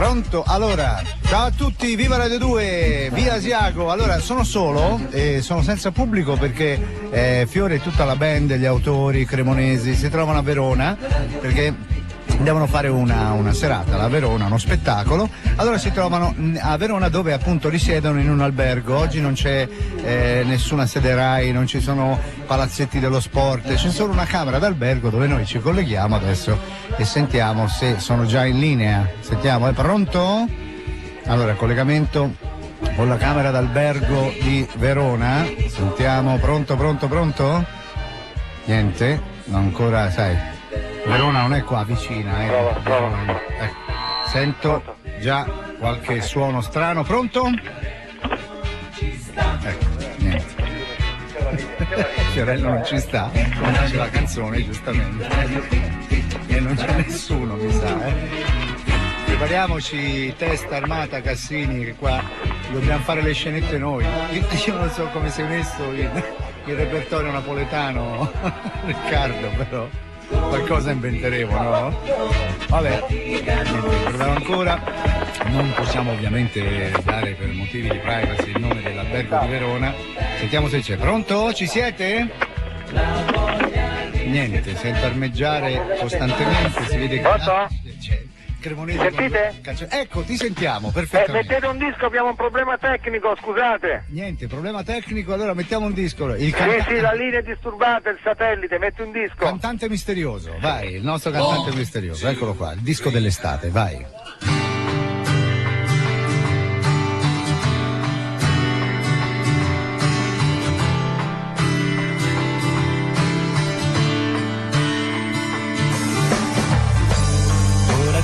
Pronto? Allora, ciao a tutti, viva Radio 2, via Asiago. Allora, sono solo e sono senza pubblico perché Fiore e tutta la band, gli autori cremonesi si trovano a Verona perché devono fare una serata a Verona, uno spettacolo. Allora si trovano a Verona, dove appunto risiedono in un albergo. Oggi non c'è nessuna sede Rai, non ci sono palazzetti dello sport, c'è solo una camera d'albergo dove noi ci colleghiamo adesso e sentiamo se sono già in linea. Sentiamo, è pronto? Allora, collegamento con la camera d'albergo di Verona. Sentiamo, pronto? Niente, ancora, sai. Verona non è qua vicina, Prova. Sento già qualche suono strano. Pronto? Ecco, niente. Fiorello non ci sta, non c'è la canzone, giustamente. E non c'è nessuno, mi sa, Prepariamoci, testa armata, Cassini, che qua dobbiamo fare le scenette noi. Io non so come si è messo il repertorio napoletano, Riccardo, però qualcosa inventeremo, no? Vabbè, proviamo ancora. Non possiamo ovviamente dare, per motivi di privacy, il nome dell'albergo di Verona. Sentiamo se c'è. Pronto? Ci siete? Niente, sento armeggiare costantemente, si vede che c'è Cremonese. Sentite? Ecco, ti sentiamo perfettamente. Mettete un disco, abbiamo un problema tecnico, scusate. Niente, problema tecnico, allora mettiamo un disco. Sì, la linea è disturbata, il satellite, metti un disco. Cantante misterioso, vai, il nostro cantante misterioso, eccolo qua, il disco dell'estate, vai.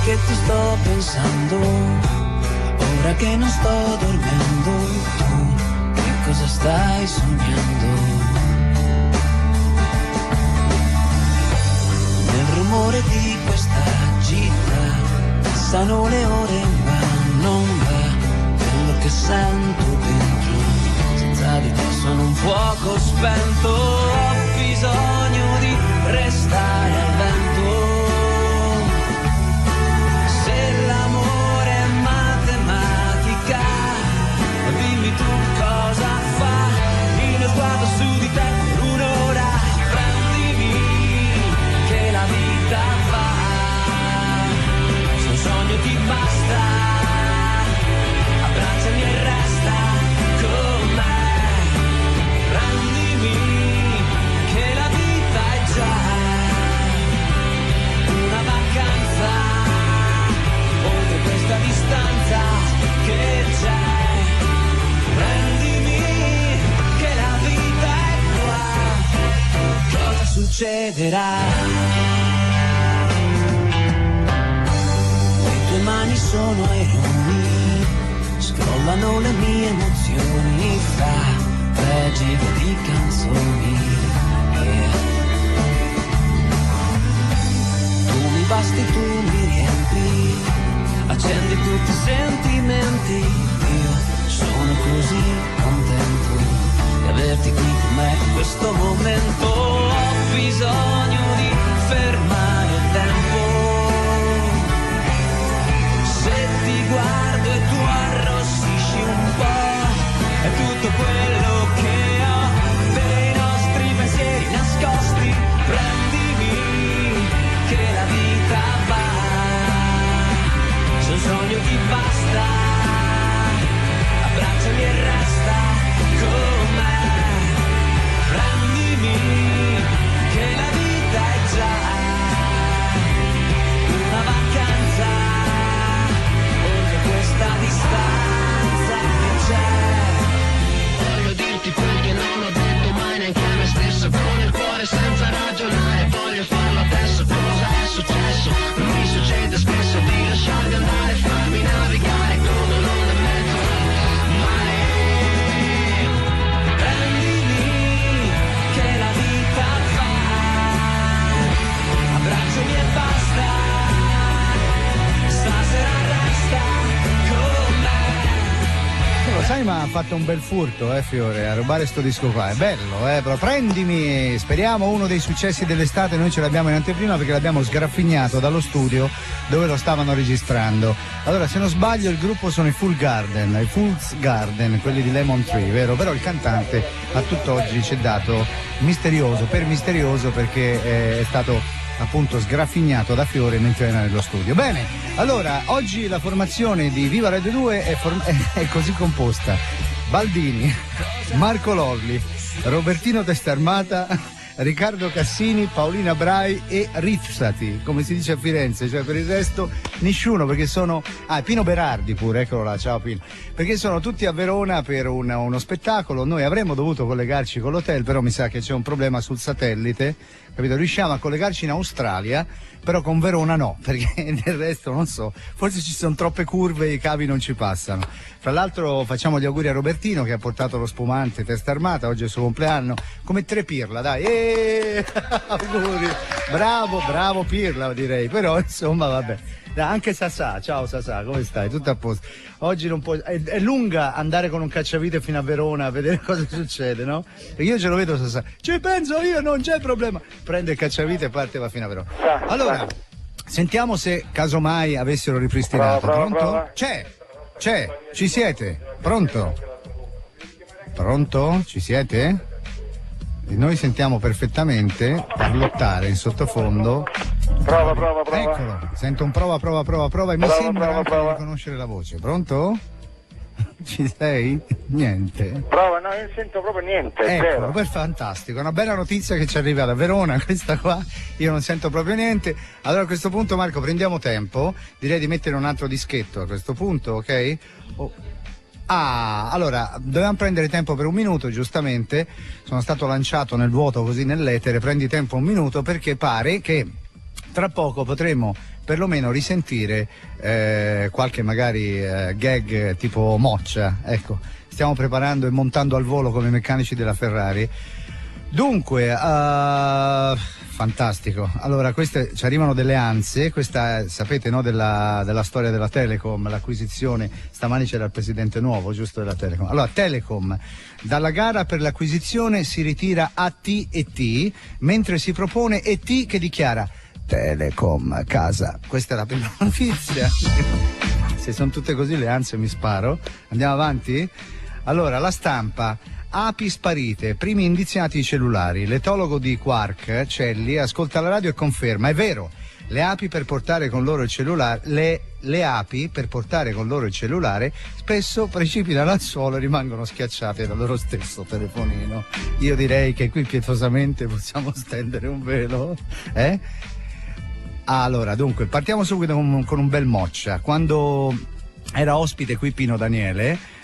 Che ti sto pensando, ora che non sto dormendo, tu che cosa stai sognando? Nel rumore di questa città passano le ore ma non va quello che sento dentro, senza di te sono un fuoco spento, ho bisogno di restare al vento. Dimmi tu cosa fa il mio sguardo su di te per un'ora, prendimi che la vita va, se un sogno ti basta, abbracciami e resta con me, prendimi che la vita è già una vacanza, oltre questa distanza che c'è. Prendimi che la vita è qua, cosa succederà? Le tue mani sono aironi, scrollano le mie emozioni fra pagine di canzoni. Tu mi basti, tu mi riempi, accendi tutti i sentimenti. Sono così contento di averti qui con me in questo momento. Ho bisogno di fermare il tempo. Se ti guardo e tu arrossisci un po', è tutto quello che ho dei nostri pensieri nascosti. Prendimi che la vita va, se un sogno ti basta, abbracciami e resta con me, prendimi che la vita è già mai, ma ha fatto un bel furto, Fiore, a rubare sto disco qua. È bello, però prendimi. Speriamo uno dei successi dell'estate. Noi ce l'abbiamo in anteprima perché l'abbiamo sgraffignato dallo studio dove lo stavano registrando. Allora, se non sbaglio, il gruppo sono i Fools Garden, quelli di Lemon Tree, vero? Però il cantante a tutt'oggi ci è dato misterioso perché è stato appunto sgraffignato da Fiore mentre era nello studio. Bene, allora oggi la formazione di Viva Radio 2 è così composta: Baldini, Marco Lolli, Robertino Testarmata, Riccardo Cassini, Paolina Brai e Rizzati, come si dice a Firenze, cioè per il resto nessuno, perché sono Pino Berardi pure, eccolo là, ciao Pino, perché sono tutti a Verona per uno spettacolo. Noi avremmo dovuto collegarci con l'hotel, però mi sa che c'è un problema sul satellite, capito? Riusciamo a collegarci in Australia, però con Verona no, perché nel resto non so, forse ci sono troppe curve e i cavi non ci passano. Fra l'altro facciamo gli auguri a Robertino che ha portato lo spumante Testarmata, oggi è il suo compleanno, come 3 Pirla, dai, auguri, bravo Pirla direi, però insomma vabbè. Anche Sasà, ciao Sasà, come stai? Tutto a posto. Oggi non può. È lunga andare con un cacciavite fino a Verona a vedere cosa succede, no? Perché io ce lo vedo Sasà. Ci penso io, non c'è problema. Prende il cacciavite e parte e va fino a Verona. Allora, sentiamo se casomai avessero ripristinato. Pronto? C'è, ci siete? Pronto? Ci siete? E noi sentiamo perfettamente parlottare in sottofondo. Prova. Eccolo, sento un prova e mi sembra anche di riconoscere la voce. Pronto? Ci sei? Niente. Prova, no, io non sento proprio niente. Eccolo, fantastico, è una bella notizia che ci arriva da Verona, questa qua, io non sento proprio niente. Allora a questo punto Marco prendiamo tempo, direi di mettere un altro dischetto a questo punto, ok? Allora, dovevamo prendere tempo per 1 minuto, giustamente, sono stato lanciato nel vuoto così nell'etere, prendi tempo 1 minuto perché pare che tra poco potremo perlomeno risentire qualche magari gag tipo Moccia, ecco, stiamo preparando e montando al volo come meccanici della Ferrari. Dunque, fantastico. Allora, queste ci arrivano delle ansie, questa sapete, no, della storia della Telecom, l'acquisizione, stamani c'era il presidente nuovo, giusto, della Telecom. Allora, Telecom, dalla gara per l'acquisizione si ritira AT&T, mentre si propone ET che dichiara Telecom casa. Questa è la prima notizia. Se sono tutte così le ansie mi sparo. Andiamo avanti? Allora, la Stampa. Api sparite, primi indiziati i cellulari. L'etologo di Quark, Celli, ascolta la radio e conferma: è vero, le api per portare con loro il cellulare, le api per portare con loro il cellulare spesso precipitano al suolo e rimangono schiacciate dal loro stesso telefonino. Io direi che qui pietosamente possiamo stendere un velo, Allora, dunque, partiamo subito con un bel Moccia. Quando era ospite qui Pino Daniele,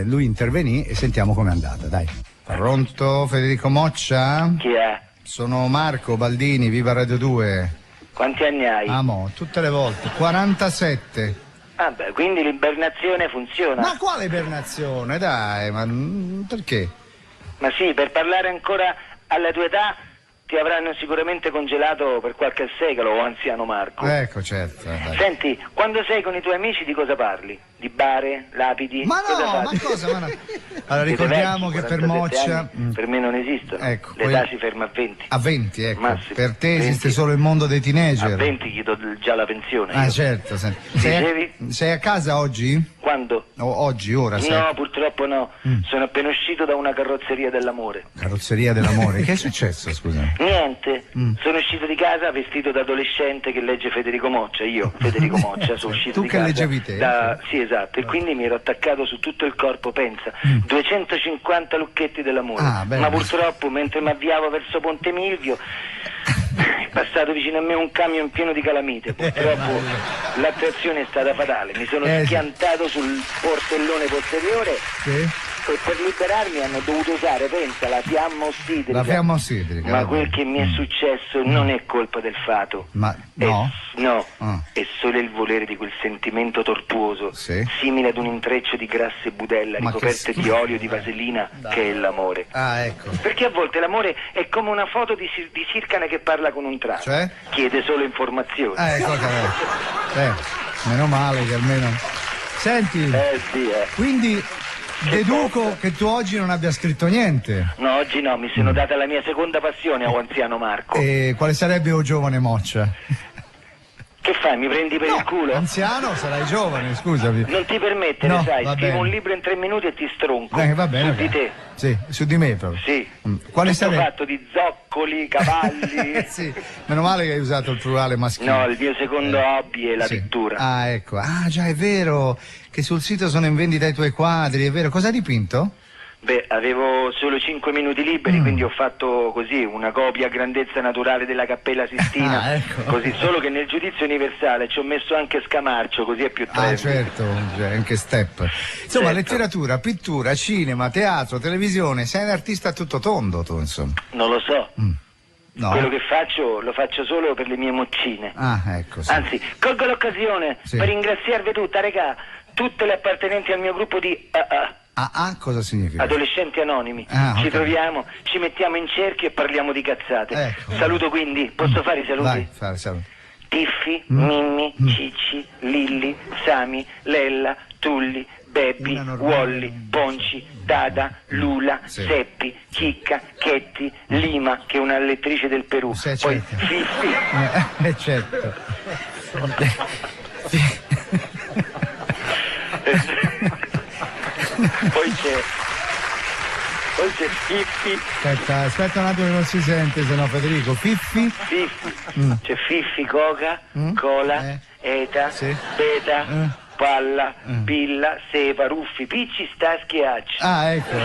lui intervenì e sentiamo com'è andata, dai. Pronto, Federico Moccia? Chi è? Sono Marco Baldini, Viva Radio 2. Quanti anni hai? Amo, tutte le volte, 47. Beh, quindi l'ibernazione funziona. Ma quale ibernazione, dai, ma perché? Ma sì, per parlare ancora alla tua età ti avranno sicuramente congelato per qualche secolo, o anziano Marco. Ecco, certo. Dai. Senti, quando sei con i tuoi amici di cosa parli? Di bare, lapidi? Ma no, ma cosa? Ma no. Allora ricordiamo che per Moccia per me non esistono. Ecco, l'età si ferma a 20. A 20, ecco. Massimo. Per te esiste solo il mondo dei teenager. A 20 gli do già la pensione. Ah, io. certo. Dicevi? Sei a casa oggi? Quando? Oggi, ora sei? No, purtroppo no. Sono appena uscito da una carrozzeria dell'amore. Carrozzeria dell'amore? Che è successo, scusa? Niente. Sono uscito di casa vestito da adolescente che legge Federico Moccia. Io, Federico Moccia, sono uscito tu di che casa. leggevi te? Sì, esatto. E quindi mi ero attaccato su tutto il corpo, pensa. 250 lucchetti dell'amore. Ma purtroppo, mentre mi avviavo verso Ponte Milvio, è passato vicino a me un camion pieno di calamite. Purtroppo l'attrazione è stata fatale. Mi sono schiantato sul portellone posteriore. Sì. E per liberarmi hanno dovuto usare, pensa, la fiamma ossidrica. La fiamma ossidrica. Ma quel che mi è successo non è colpa del fato. Ma no? È solo il volere di quel sentimento tortuoso, simile ad un intreccio di grasse budella ricoperte di olio di vaselina, che è l'amore. Ah, ecco. Perché a volte l'amore è come una foto di Sircane che parla con un trano. Cioè? Chiede solo informazioni. Ecco, meno male che almeno... Senti, quindi deduco che tu oggi non abbia scritto niente. No, oggi no, mi sono data la mia seconda passione a anziano Marco. E quale sarebbe o giovane Moccia? Che fai, mi prendi per il culo? Anziano sarai giovane, scusami. Non ti permettere, no, sai, scrivo un libro in 3 minuti e ti stronco. Va bene, su di te. Sì, su di me proprio. Sì. Quale tutto sarebbe? fatto di zoccoli, cavalli. Sì, meno male che hai usato il plurale maschile. No, il mio secondo hobby è la pittura. Ah, ecco. Ah, già, è vero che sul sito sono in vendita i tuoi quadri, è vero. Cosa hai dipinto? Beh, avevo solo 5 minuti liberi, quindi ho fatto così una copia a grandezza naturale della Cappella Sistina, ecco. Così, solo che nel giudizio universale ci ho messo anche Scamarcio, così è più trendy. Ah, certo, anche step. Insomma, certo. Letteratura, pittura, cinema, teatro, televisione, sei un artista a tutto tondo tu, insomma. Non lo so. No. Quello che faccio lo faccio solo per le mie moccine. Ah, ecco. Sì. Anzi, colgo l'occasione per ringraziarvi tutta, regà, tutte le appartenenti al mio gruppo di cosa significa? Adolescenti Anonimi. Ci troviamo, ci mettiamo in cerchio e parliamo di cazzate. Ecco. Saluto quindi, posso fare i saluti? Vai, fare saluti. Tiffi, Mimmi, Cicci, Lilli, Sami, Lella, Tulli, Beppi, Wolli, Ponci, Dada, Lula, Seppi, Chicca, Chetti, Lima, che è una lettrice del Perù, sì, poi certo. Fiffi. Certo. Poi c'è Fiffi. Aspetta un attimo che non si sente, se no Federico. Fiffi. C'è Fiffi, Coca, Cola, Eta, Beta, Palla, Pilla, Sepa, Ruffi, Picci, Staschi e Acci. Ah, ecco.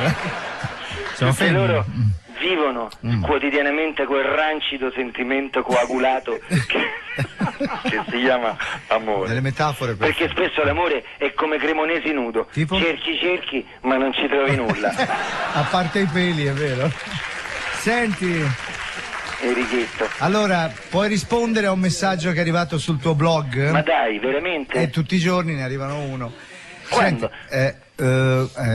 Tutte loro vivono quotidianamente quel rancido sentimento coagulato che si chiama amore. Delle metafore perché spesso l'amore è come Cremonesi nudo, tipo? cerchi ma non ci trovi nulla. A parte i peli, è vero. Senti Enrichetto, allora puoi rispondere a un messaggio che è arrivato sul tuo blog? Ma dai, veramente? Tutti i giorni ne arrivano uno. Quando? Senti,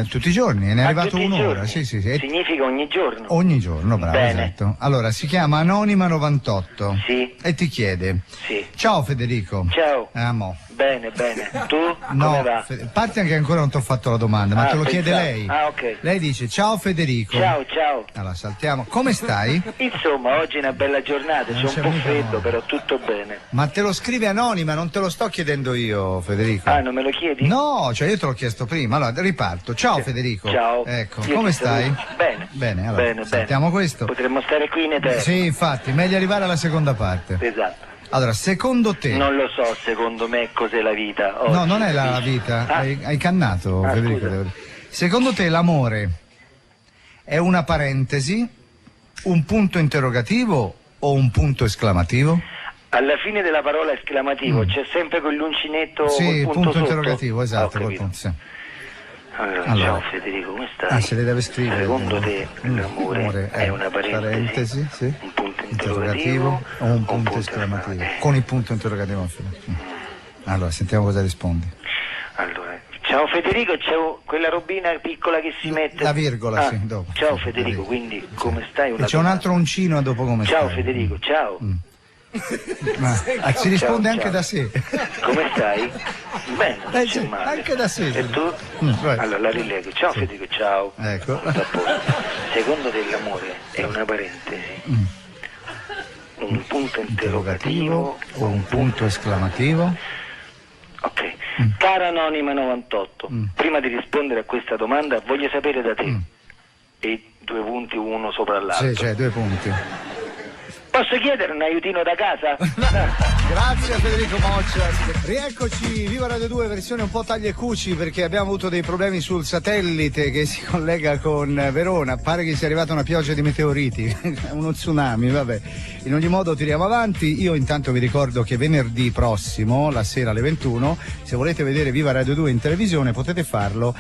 tutti i giorni, ne è arrivato uno ora. Sì. Significa ogni giorno? Ogni giorno, bravo. Bene. Esatto. Allora, si chiama Anonima98. Sì. E ti chiede: Sì. ciao Federico. Ciao. Mo. Bene. Tu? No, come va? parte anche ancora non ti ho fatto la domanda, ma te lo chiede lei. Ah, ok. Lei dice: ciao Federico. Ciao. Allora, saltiamo. Come stai? Insomma, oggi è una bella giornata, c'è un po' freddo, però tutto bene. Ma te lo scrive anonima, non te lo sto chiedendo io, Federico. Ah, non me lo chiedi? No, cioè io te l'ho chiesto prima. Allora, riparto. Ciao Federico. Ciao. Ecco, Io come ti stai? Bene. Bene, allora, saltiamo questo. Potremmo stare qui in eterno. Sì, infatti, meglio arrivare alla seconda parte. Esatto. Allora, secondo te... Non lo so, secondo me, cos'è la vita. Oggi. No, non è la vita, hai cannato, Federico. Secondo te l'amore è una parentesi, un punto interrogativo o un punto esclamativo? Alla fine della parola esclamativo c'è sempre quell'uncinetto. Sì, col punto sotto. interrogativo, esatto. Sì. Allora, ciao Federico, come stai? Se le deve scrivere. Secondo te l'amore è una parentesi, sì. un punto interrogativo o un punto esclamativo? Con il punto interrogativo alla fine. Allora, sentiamo cosa rispondi. Allora, ciao Federico, c'è quella robina piccola che si mette. La virgola, sì, dopo. Ciao Federico, quindi come stai? E c'è un altro uncino dopo come stai. Ciao Federico, ciao. Ma si risponde anche da sé. Come stai? Bene, non c'è male. Anche da sé. E tu? Allora la rilego. Ciao Federico, ciao. Ecco. Secondo te l'amore è una parentesi, un punto interrogativo o un punto esclamativo? Ok. Cara Anonima 98, prima di rispondere a questa domanda voglio sapere da te, e 2 punti uno sopra l'altro. Sì, c'è 2 punti. Posso chiedere un aiutino da casa? Grazie a Federico Moccia. Rieccoci, Viva Radio 2, versione un po' taglia e cuci, perché abbiamo avuto dei problemi sul satellite che si collega con Verona. Pare che sia arrivata una pioggia di meteoriti, uno tsunami, vabbè. In ogni modo tiriamo avanti. Io intanto vi ricordo che venerdì prossimo, la sera alle 21, se volete vedere Viva Radio 2 in televisione potete farlo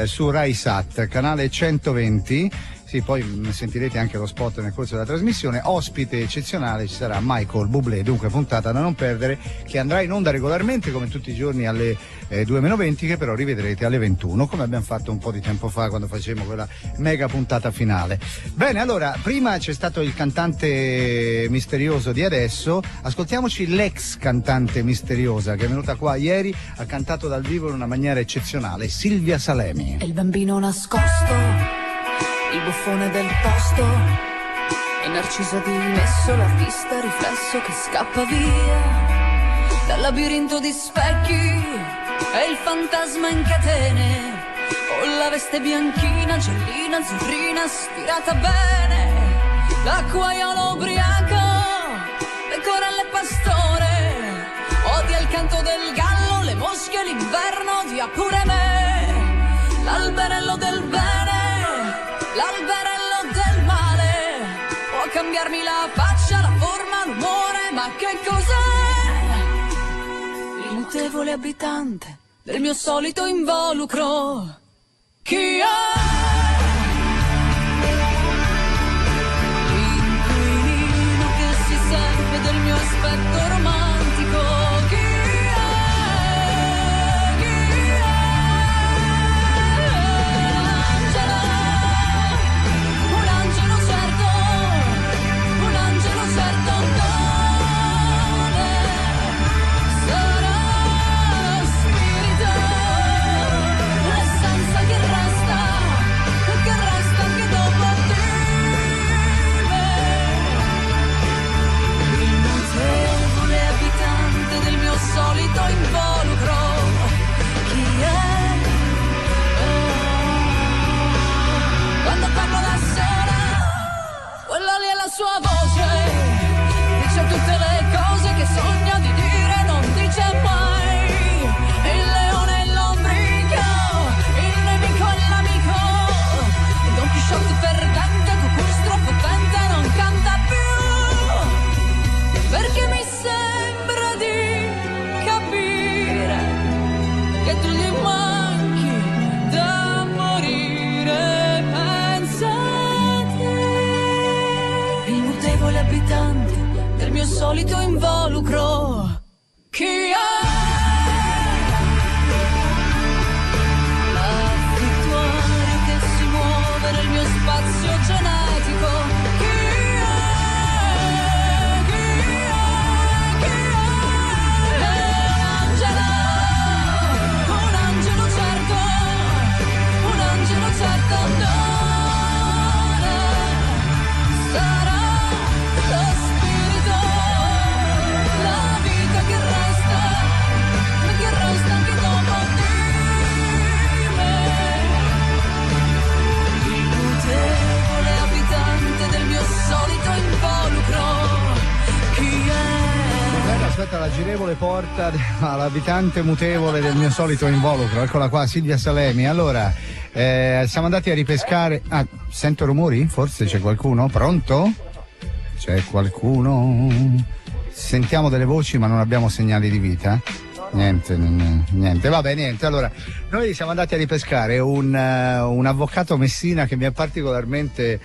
su Rai Sat, canale 120. Sì, poi sentirete anche lo spot nel corso della trasmissione. Ospite eccezionale ci sarà Michael Bublé, dunque puntata da non perdere, che andrà in onda regolarmente come tutti i giorni alle 2:20, che però rivedrete alle 21, come abbiamo fatto un po' di tempo fa quando facevamo quella mega puntata finale. Bene, allora, prima c'è stato il cantante misterioso di adesso, ascoltiamoci l'ex cantante misteriosa che è venuta qua ieri, ha cantato dal vivo in una maniera eccezionale, Silvia Salemi. È il bambino nascosto, il buffone del posto, il narciso dimesso, l'artista riflesso che scappa via dal labirinto di specchi, è il fantasma in catene, o la veste bianchina, giallina, azzurrina, stirata bene, l'acquaiolo ubriaco, pecorelle e pastore, odia il canto del gallo, le mosche, l'inverno, odia pure me, l'alberello del bene, l'alberello del male, può cambiarmi la faccia, la forma, l'umore, ma che cos'è? Il mutevole abitante del mio solito involucro. Chi è? L'inquilino che si serve del mio aspetto romantico. Chi è? Chi è? Un angelo certo, un angelo certo non è, sarà spirito, l'essenza che resta anche dopo te. Il mutevole abitante del mio solito involucro. Chi è? Quando parlo da sola, quella lì è la sua voce, dice tutte le cose che sogna di dire, non dice mai. Il leone e l'ombrico, il nemico e l'amico, il Don Chisciotte perdente, Cucustro potente non canta più, perché mi sembra di capire che tu gli manchi da morire, pensate. Il mutevole abitante del mio solito involucro. Chi è? L'affittuario che si muove nel mio spazio genetico. Chi è? Chi è? Chi è? Un angelo certo, un angelo certo non è, sarà lo spirito, la vita che resta anche dopo di me. Il mutevole abitante del mio solito involucro. Chi è? Aspetta, la girevole porta all'abitante mutevole del mio solito involucro, eccola qua, Silvia Salemi. Allora, siamo andati a ripescare. Ah, sento rumori? Forse c'è qualcuno? Pronto? C'è qualcuno? Sentiamo delle voci ma non abbiamo segnali di vita. Niente, vabbè, niente. Allora, noi siamo andati a ripescare un avvocato Messina che mi è particolarmente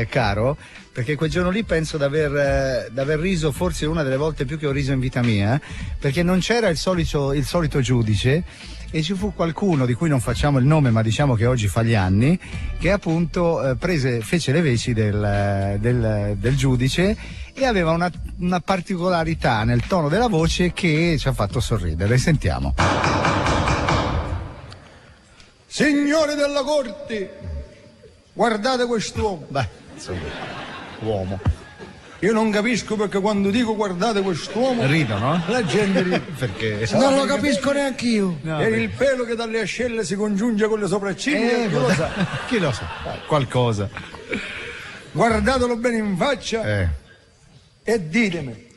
caro, perché quel giorno lì penso d'aver riso forse una delle volte più che ho riso in vita mia, perché non c'era il solito giudice e ci fu qualcuno di cui non facciamo il nome ma diciamo che oggi fa gli anni, che appunto fece le veci del giudice e aveva una particolarità nel tono della voce che ci ha fatto sorridere. Sentiamo. Signori della corte, guardate quest'uomo. Beh, insomma, uomo. Io non capisco perché quando dico guardate quest'uomo ridono, la gente ride. Perché non lo capisco neanche io. No, è il pelo che dalle ascelle si congiunge con le sopracciglia. Chi lo sa? Chi lo sa? Qualcosa. Guardatelo bene in faccia e ditemi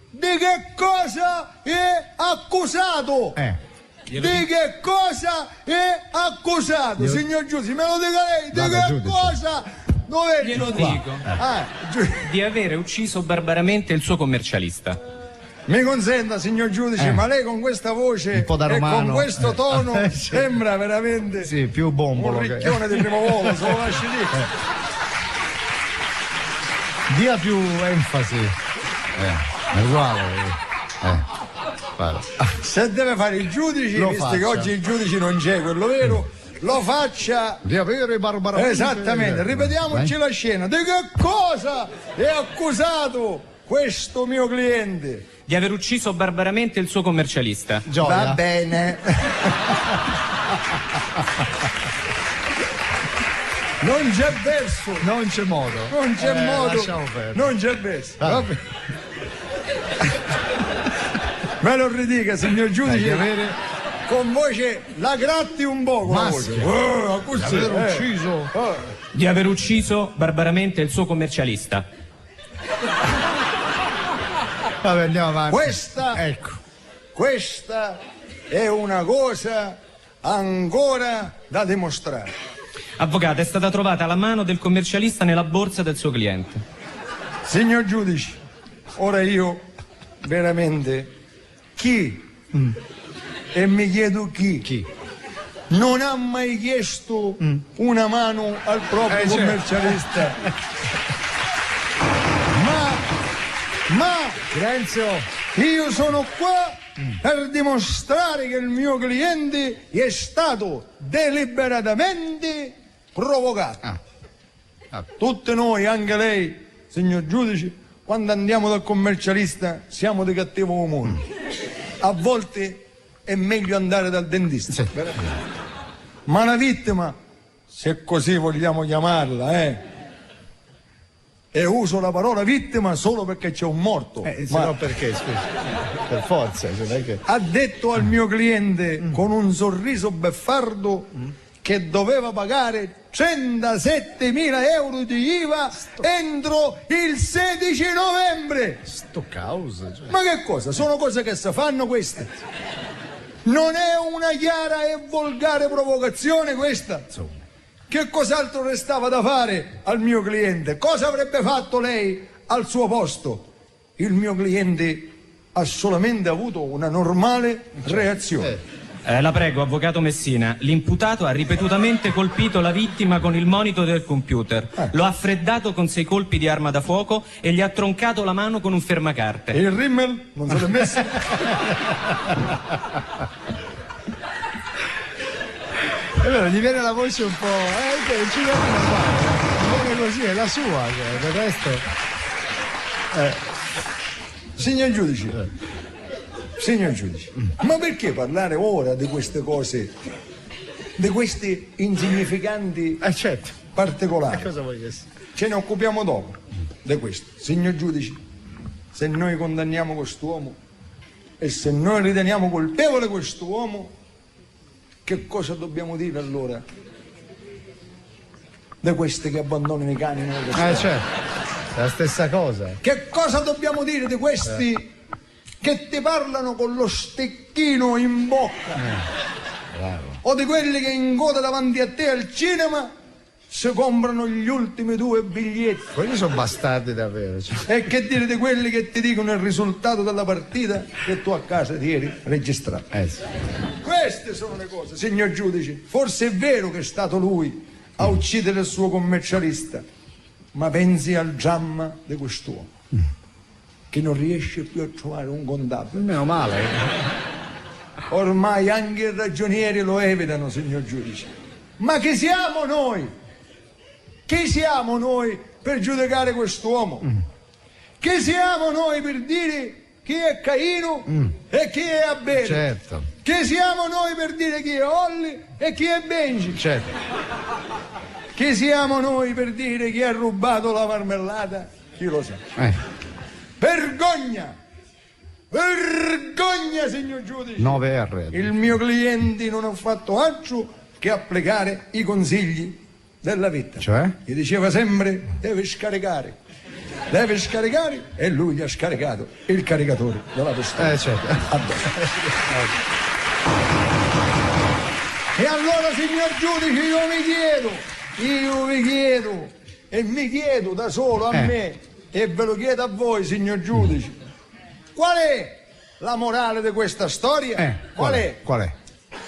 di che cosa è accusato. Di che cosa è accusato, signor giudice? Me lo dica lei, di che cosa? Dov'è? Glielo dico. Di avere ucciso barbaramente il suo commercialista. Mi consenta, signor giudice, ma lei con questa voce e con questo tono sembra veramente più bombolo, un ricchione di primo volo, se lo lasci dire. Dia più enfasi. È uguale. Se deve fare il giudice, visto faccia. Che oggi il giudice non c'è, quello vero, lo faccia di avere barbaramente. Esattamente, ripetiamoci la scena. Di che cosa è accusato questo mio cliente? Di aver ucciso barbaramente il suo commercialista. Gioia. Va bene. Non c'è verso. Non c'è modo. Non c'è modo. Non c'è verso. Va bene. Me lo ridica, signor giudice. Con voce la gratti un po'. Di aver ucciso barbaramente il suo commercialista. Vabbè, andiamo avanti. Questa è una cosa ancora da dimostrare. Avvocato, è stata trovata la mano del commercialista nella borsa del suo cliente. Signor giudice, ora io veramente chi? E mi chiedo chi? Non ha mai chiesto una mano al proprio commercialista. Ma Silenzio. Io sono qua per dimostrare che il mio cliente è stato deliberatamente provocato. Tutti noi, anche lei, signor giudice, quando andiamo dal commercialista siamo di cattivo umore. A volte è meglio andare dal dentista. Ma la vittima, se così vogliamo chiamarla, e uso la parola vittima solo perché c'è un morto. No, perché, scusi? Per forza. Ha detto al mio cliente con un sorriso beffardo che doveva pagare 37.000 euro di IVA entro il 16 novembre. Sto causa. Ma che cosa? Sono cose che si fanno queste. Non è una chiara e volgare provocazione questa? Insomma. Che cos'altro restava da fare al mio cliente? Cosa avrebbe fatto lei al suo posto? Il mio cliente ha solamente avuto una normale reazione. La prego, avvocato Messina, l'imputato ha ripetutamente colpito la vittima con il monito del computer, lo ha freddato con 6 colpi di arma da fuoco e gli ha troncato la mano con un fermacarte. E il rimmel? Non se l'è messo? È vero, gli viene la voce un po', non ci viene da fare, viene così, è la sua, del resto. Signor giudice, ma perché parlare ora di queste cose, di questi insignificanti particolari? Cosa vuoi che sia? Ce ne occupiamo dopo di questo. Signor giudice, se noi condanniamo quest'uomo e se noi riteniamo colpevole quest'uomo, che cosa dobbiamo dire allora di questi che abbandonano i cani nelle strade? La stessa cosa. Che cosa dobbiamo dire di questi che ti parlano con lo stecchino in bocca? O di quelli che in coda davanti a te al cinema si comprano gli ultimi 2 biglietti? Quelli sono bastardi davvero. E che dire di quelli che ti dicono il risultato della partita che tu a casa ti eri registrato? Queste sono le cose, signor giudice. Forse è vero che è stato lui a uccidere il suo commercialista, ma pensi al dramma di quest'uomo che non riesce più a trovare un contabile. Meno male. Ormai anche i ragionieri lo evitano, signor giudice. Ma chi siamo noi? Chi siamo noi per giudicare quest'uomo? Chi siamo noi per dire chi è Caino e chi è Abele? Certo. Chi siamo noi per dire chi è Olli e chi è Benji? Certo. Chi siamo noi per dire chi ha rubato la marmellata? Chi lo sa? Vergogna! Vergogna, signor giudice! 9R. Il mio cliente non ha fatto altro che applicare i consigli della vita. Cioè? Gli diceva sempre: deve scaricare e lui gli ha scaricato il caricatore della pistola. Certo. E allora, signor giudice, io vi chiedo e mi chiedo da solo a me e ve lo chiedo a voi, signor giudice, Qual è la morale di questa storia? Qual è?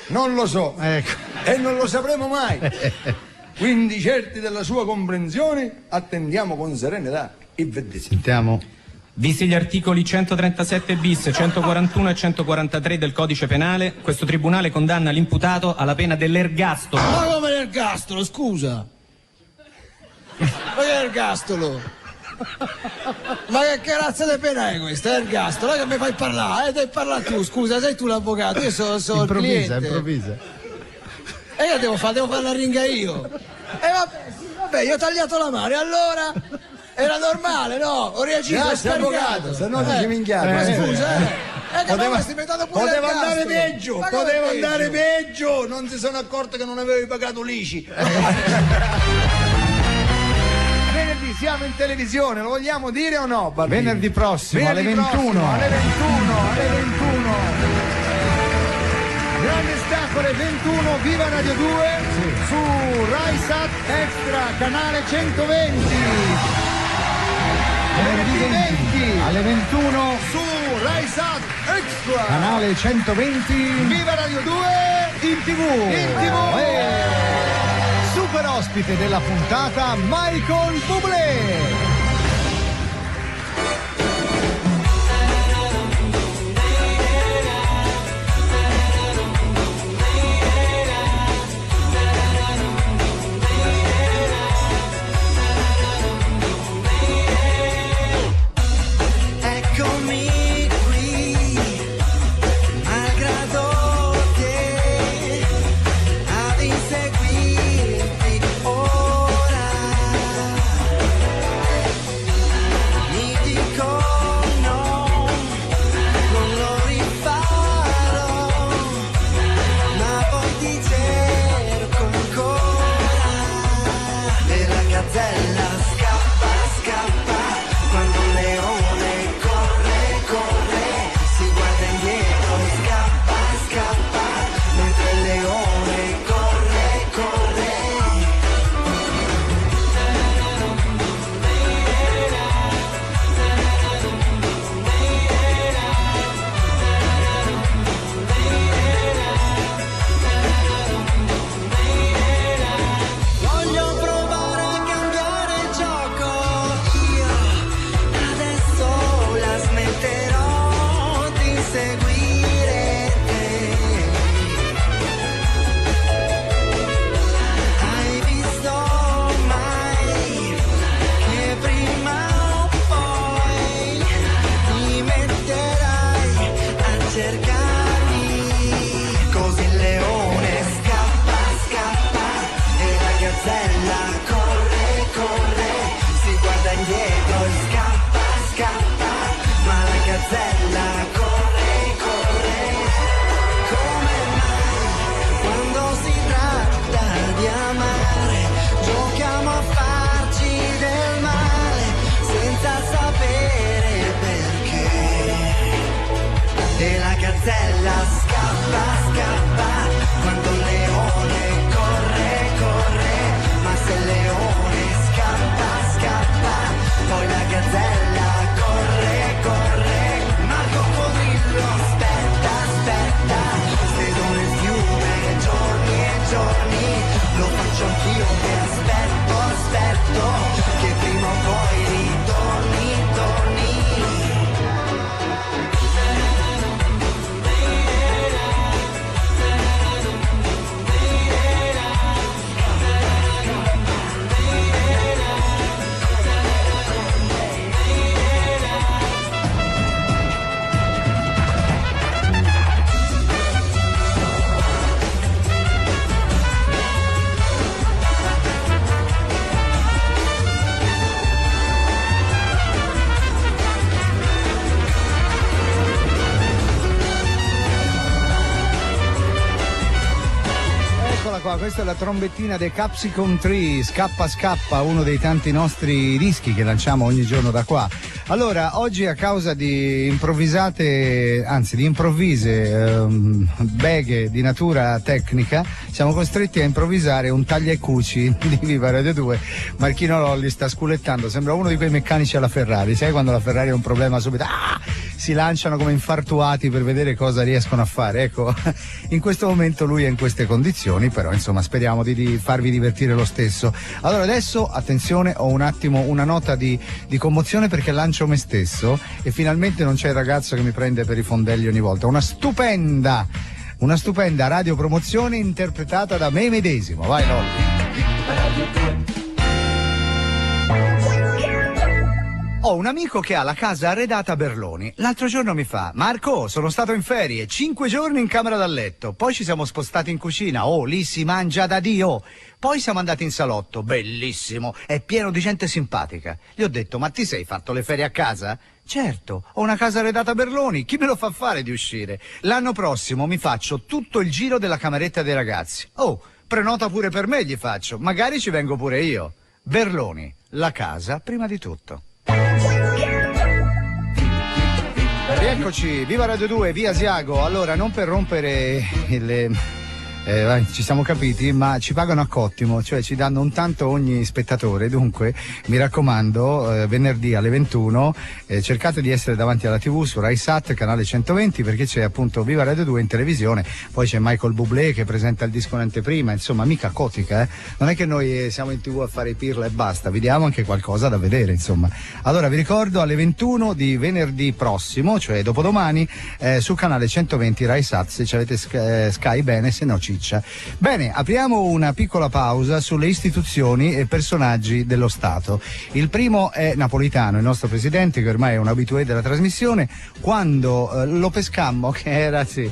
Non lo so, ecco. E non lo sapremo mai. Quindi, certi della sua comprensione, attendiamo con serenità il verdetto. Sentiamo. Visti gli articoli 137 bis, 141 e 143 del codice penale, questo tribunale condanna l'imputato alla pena dell'ergastolo. Ma come l'ergastolo, scusa? Ma che ergastolo? Ma che razza di pena è questa? Ergastolo? Non è che mi fai parlare, devi parlare tu, scusa, sei tu l'avvocato, io sono il cliente. Improvvisa. E io devo fare la ringa io. E vabbè, io ho tagliato la mano, e allora? Era normale, no? Ho reagito, ho avvocato, se no dici minchiate. Ma scusa, poteva andare peggio, andare peggio, non si sono accorti che non avevi pagato l'ICI. Venerdì siamo in televisione, lo vogliamo dire o no, Barbino? Venerdì prossimo alle 21. Alle 21. Grande stacco alle 21, viva Radio 2, su Rai Sat Extra, canale 120. Venerdì 20 alle 21 su Rai Sat Extra, canale 120. Viva Radio 2 in TV. Super ospite della puntata Michael Bublé. Questa è la trombettina dei Capsicum Tree, Scappa Scappa, uno dei tanti nostri dischi che lanciamo ogni giorno da qua. Allora, oggi a causa di improvvise beghe di natura tecnica, siamo costretti a improvvisare un taglia e cuci di Viva Radio 2. Marchino Lolli sta sculettando, sembra uno di quei meccanici alla Ferrari, sai quando la Ferrari ha un problema subito, si lanciano come infartuati per vedere cosa riescono a fare. Ecco, in questo momento lui è in queste condizioni, però insomma speriamo di farvi divertire lo stesso. Allora adesso, attenzione, ho un attimo una nota di commozione perché lancio me stesso e finalmente non c'è il ragazzo che mi prende per i fondelli ogni volta. Una stupenda radiopromozione interpretata da me medesimo. Vai Lolli. Ho un amico che ha la casa arredata a Berloni. L'altro giorno mi fa: Marco, sono stato in ferie, 5 giorni in camera da letto, poi ci siamo spostati in cucina, oh, lì si mangia da Dio. Poi siamo andati in salotto, bellissimo, è pieno di gente simpatica. Gli ho detto: ma ti sei fatto le ferie a casa? Certo, ho una casa arredata a Berloni, chi me lo fa fare di uscire? L'anno prossimo mi faccio tutto il giro della cameretta dei ragazzi. Oh, prenota pure per me, gli faccio, magari ci vengo pure io. Berloni, la casa prima di tutto. Rieccoci, viva Radio 2, via Asiago. Allora, non per rompere ci siamo capiti, ma ci pagano a cottimo, cioè ci danno un tanto ogni spettatore, dunque mi raccomando, venerdì alle 21 cercate di essere davanti alla TV su Rai Sat, canale 120, perché c'è appunto Viva Radio 2 in televisione, poi c'è Michael Bublé che presenta il disco in anteprima, insomma mica cotica, non è che noi siamo in TV a fare i pirla e basta, vi diamo anche qualcosa da vedere, insomma. Allora vi ricordo alle 21 di venerdì prossimo, cioè dopodomani, su canale 120 Rai Sat, se ci avete Sky bene, se no ciccia. Bene, apriamo una piccola pausa sulle istituzioni e personaggi dello Stato. Il primo è Napolitano, il nostro presidente, che ormai è un abitué della trasmissione, quando lo pescammo, che era, si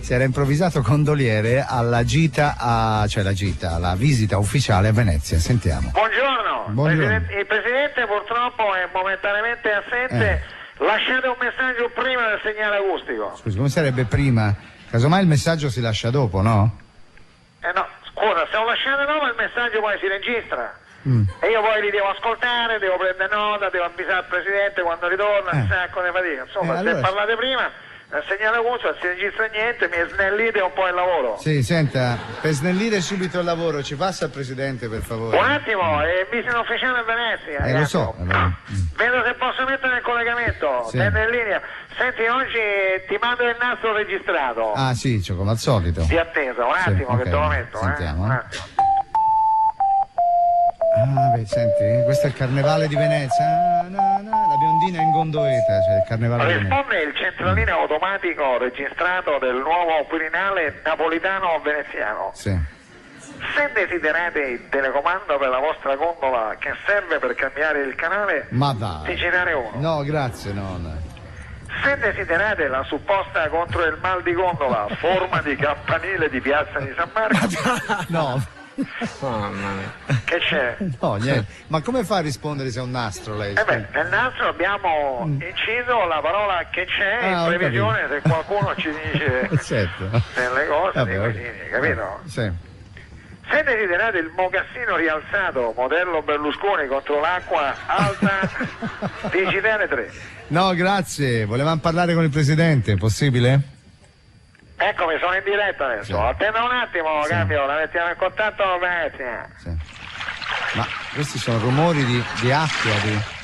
era improvvisato gondoliere alla gita, alla visita ufficiale a Venezia. Sentiamo. Buongiorno. Il presidente purtroppo è momentaneamente assente. Lasciate un messaggio prima del segnale acustico. Scusi, come sarebbe prima? Casomai il messaggio si lascia dopo, no? No, scusa, se lo lasciate dopo il messaggio poi si registra. E io poi li devo ascoltare, devo prendere nota, devo avvisare il presidente quando ritorna, un sacco di fatica. Insomma, se parlate prima, il segnale acustico non si registra niente, mi snellite un po' il lavoro. Sì, senta, per snellire subito il lavoro ci passa il presidente, per favore. Un attimo, visita ufficiale a Venezia. Lo so. Vedo se posso mettere il collegamento, sì. in linea. Senti, oggi ti mando il nastro registrato. Ah sì, come al solito. Di attesa, un attimo, sì, che te lo metto. Sentiamo. Un attimo. Senti, questo è il carnevale di Venezia. La biondina in gondoletta, cioè il carnevale di Venezia. Risponde il centralino automatico registrato del nuovo Quirinale napolitano veneziano. Sì. Se desiderate il telecomando per la vostra gondola che serve per cambiare il canale, digitare 1. No, grazie, no. Se desiderate la supposta contro il mal di gondola forma di campanile di Piazza di San Marco, no. Che c'è? No, niente. Ma come fa a rispondere se è un nastro lei? Nel nastro abbiamo inciso la parola che c'è in previsione se qualcuno ci dice delle cose, capito? Sì. Se desiderate il mocassino rialzato modello Berlusconi contro l'acqua alta, digitare 3. No, grazie, volevamo parlare con il presidente, possibile? Eccomi, sono in diretta adesso. Sì. Attenda un attimo, cambio, la mettiamo in contatto Venezia. Sì. Ma questi sono rumori di acqua,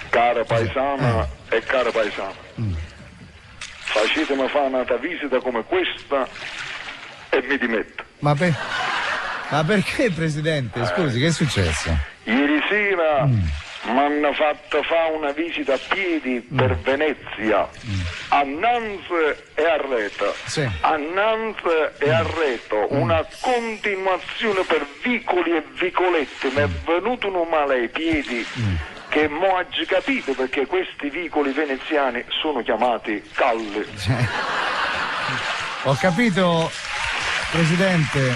Caro paesano e caro paesano, facetemi fare una visita come questa e mi dimetto. Ma perché, presidente? Scusi, che è successo? Ieri sera mi hanno fatto fare una visita a piedi per Venezia, a Nantes e a Reto. Sì. A Nantes e a Reto, una continuazione per vicoli e vicolette. Mi è venuto un male ai piedi che mo' oggi capito perché questi vicoli veneziani sono chiamati calle. Ho capito, presidente.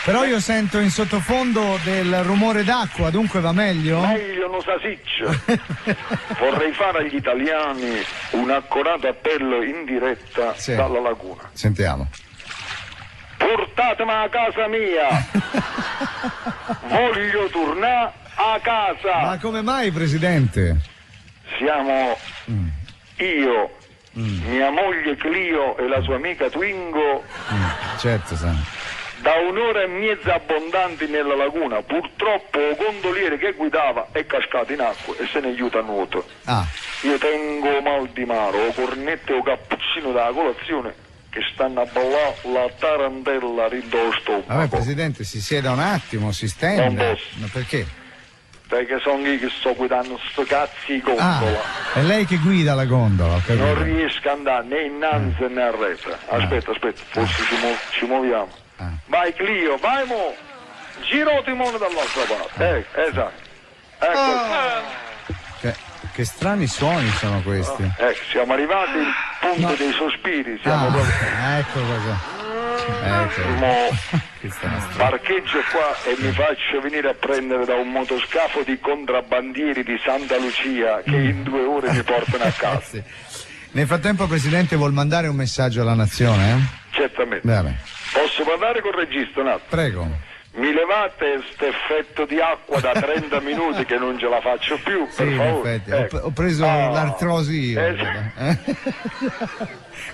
Però io sento in sottofondo del rumore d'acqua, dunque va meglio? Meglio non sa siccio. Vorrei fare agli italiani un accorato appello in diretta dalla laguna. Sentiamo. Portatemi a casa mia. Voglio tornare a casa. Ma come mai, presidente? Siamo io, mia moglie Clio e la sua amica Twingo. Certo, sa. da un'ora e mezza abbondanti nella laguna. Purtroppo il gondoliere che guidava è cascato in acqua e se ne aiuta a nuoto. Io tengo mal di mare, o cornetto o cappuccino da colazione che stanno a ballare la tarantella rinto allo stomaco. Vabbè, Presidente, si sieda un attimo, si stende. Non posso. Ma perché? Perché sono io che sto guidando sto cazzo di gondola. È lei che guida la gondola, ho capito. Non riesco ad andare né innanzi né a retro. Aspetta, forse ci muoviamo. Vai Clio, vai mo! Giro il timone dall'altra parte. Esatto. Ecco. Che strani suoni sono questi. Siamo arrivati al punto dei sospiri. Siamo proprio... Ecco cosa. Parcheggio qua e mi faccio venire a prendere da un motoscafo di contrabbandieri di Santa Lucia che in 2 ore mi portano a casa. Sì. Nel frattempo, Presidente, vuol mandare un messaggio alla nazione? Certamente. Bene. Posso parlare col regista un attimo? Prego. Mi levate questo effetto di acqua da 30 minuti che non ce la faccio più, per favore. In effetti, ho preso l'artrosi io.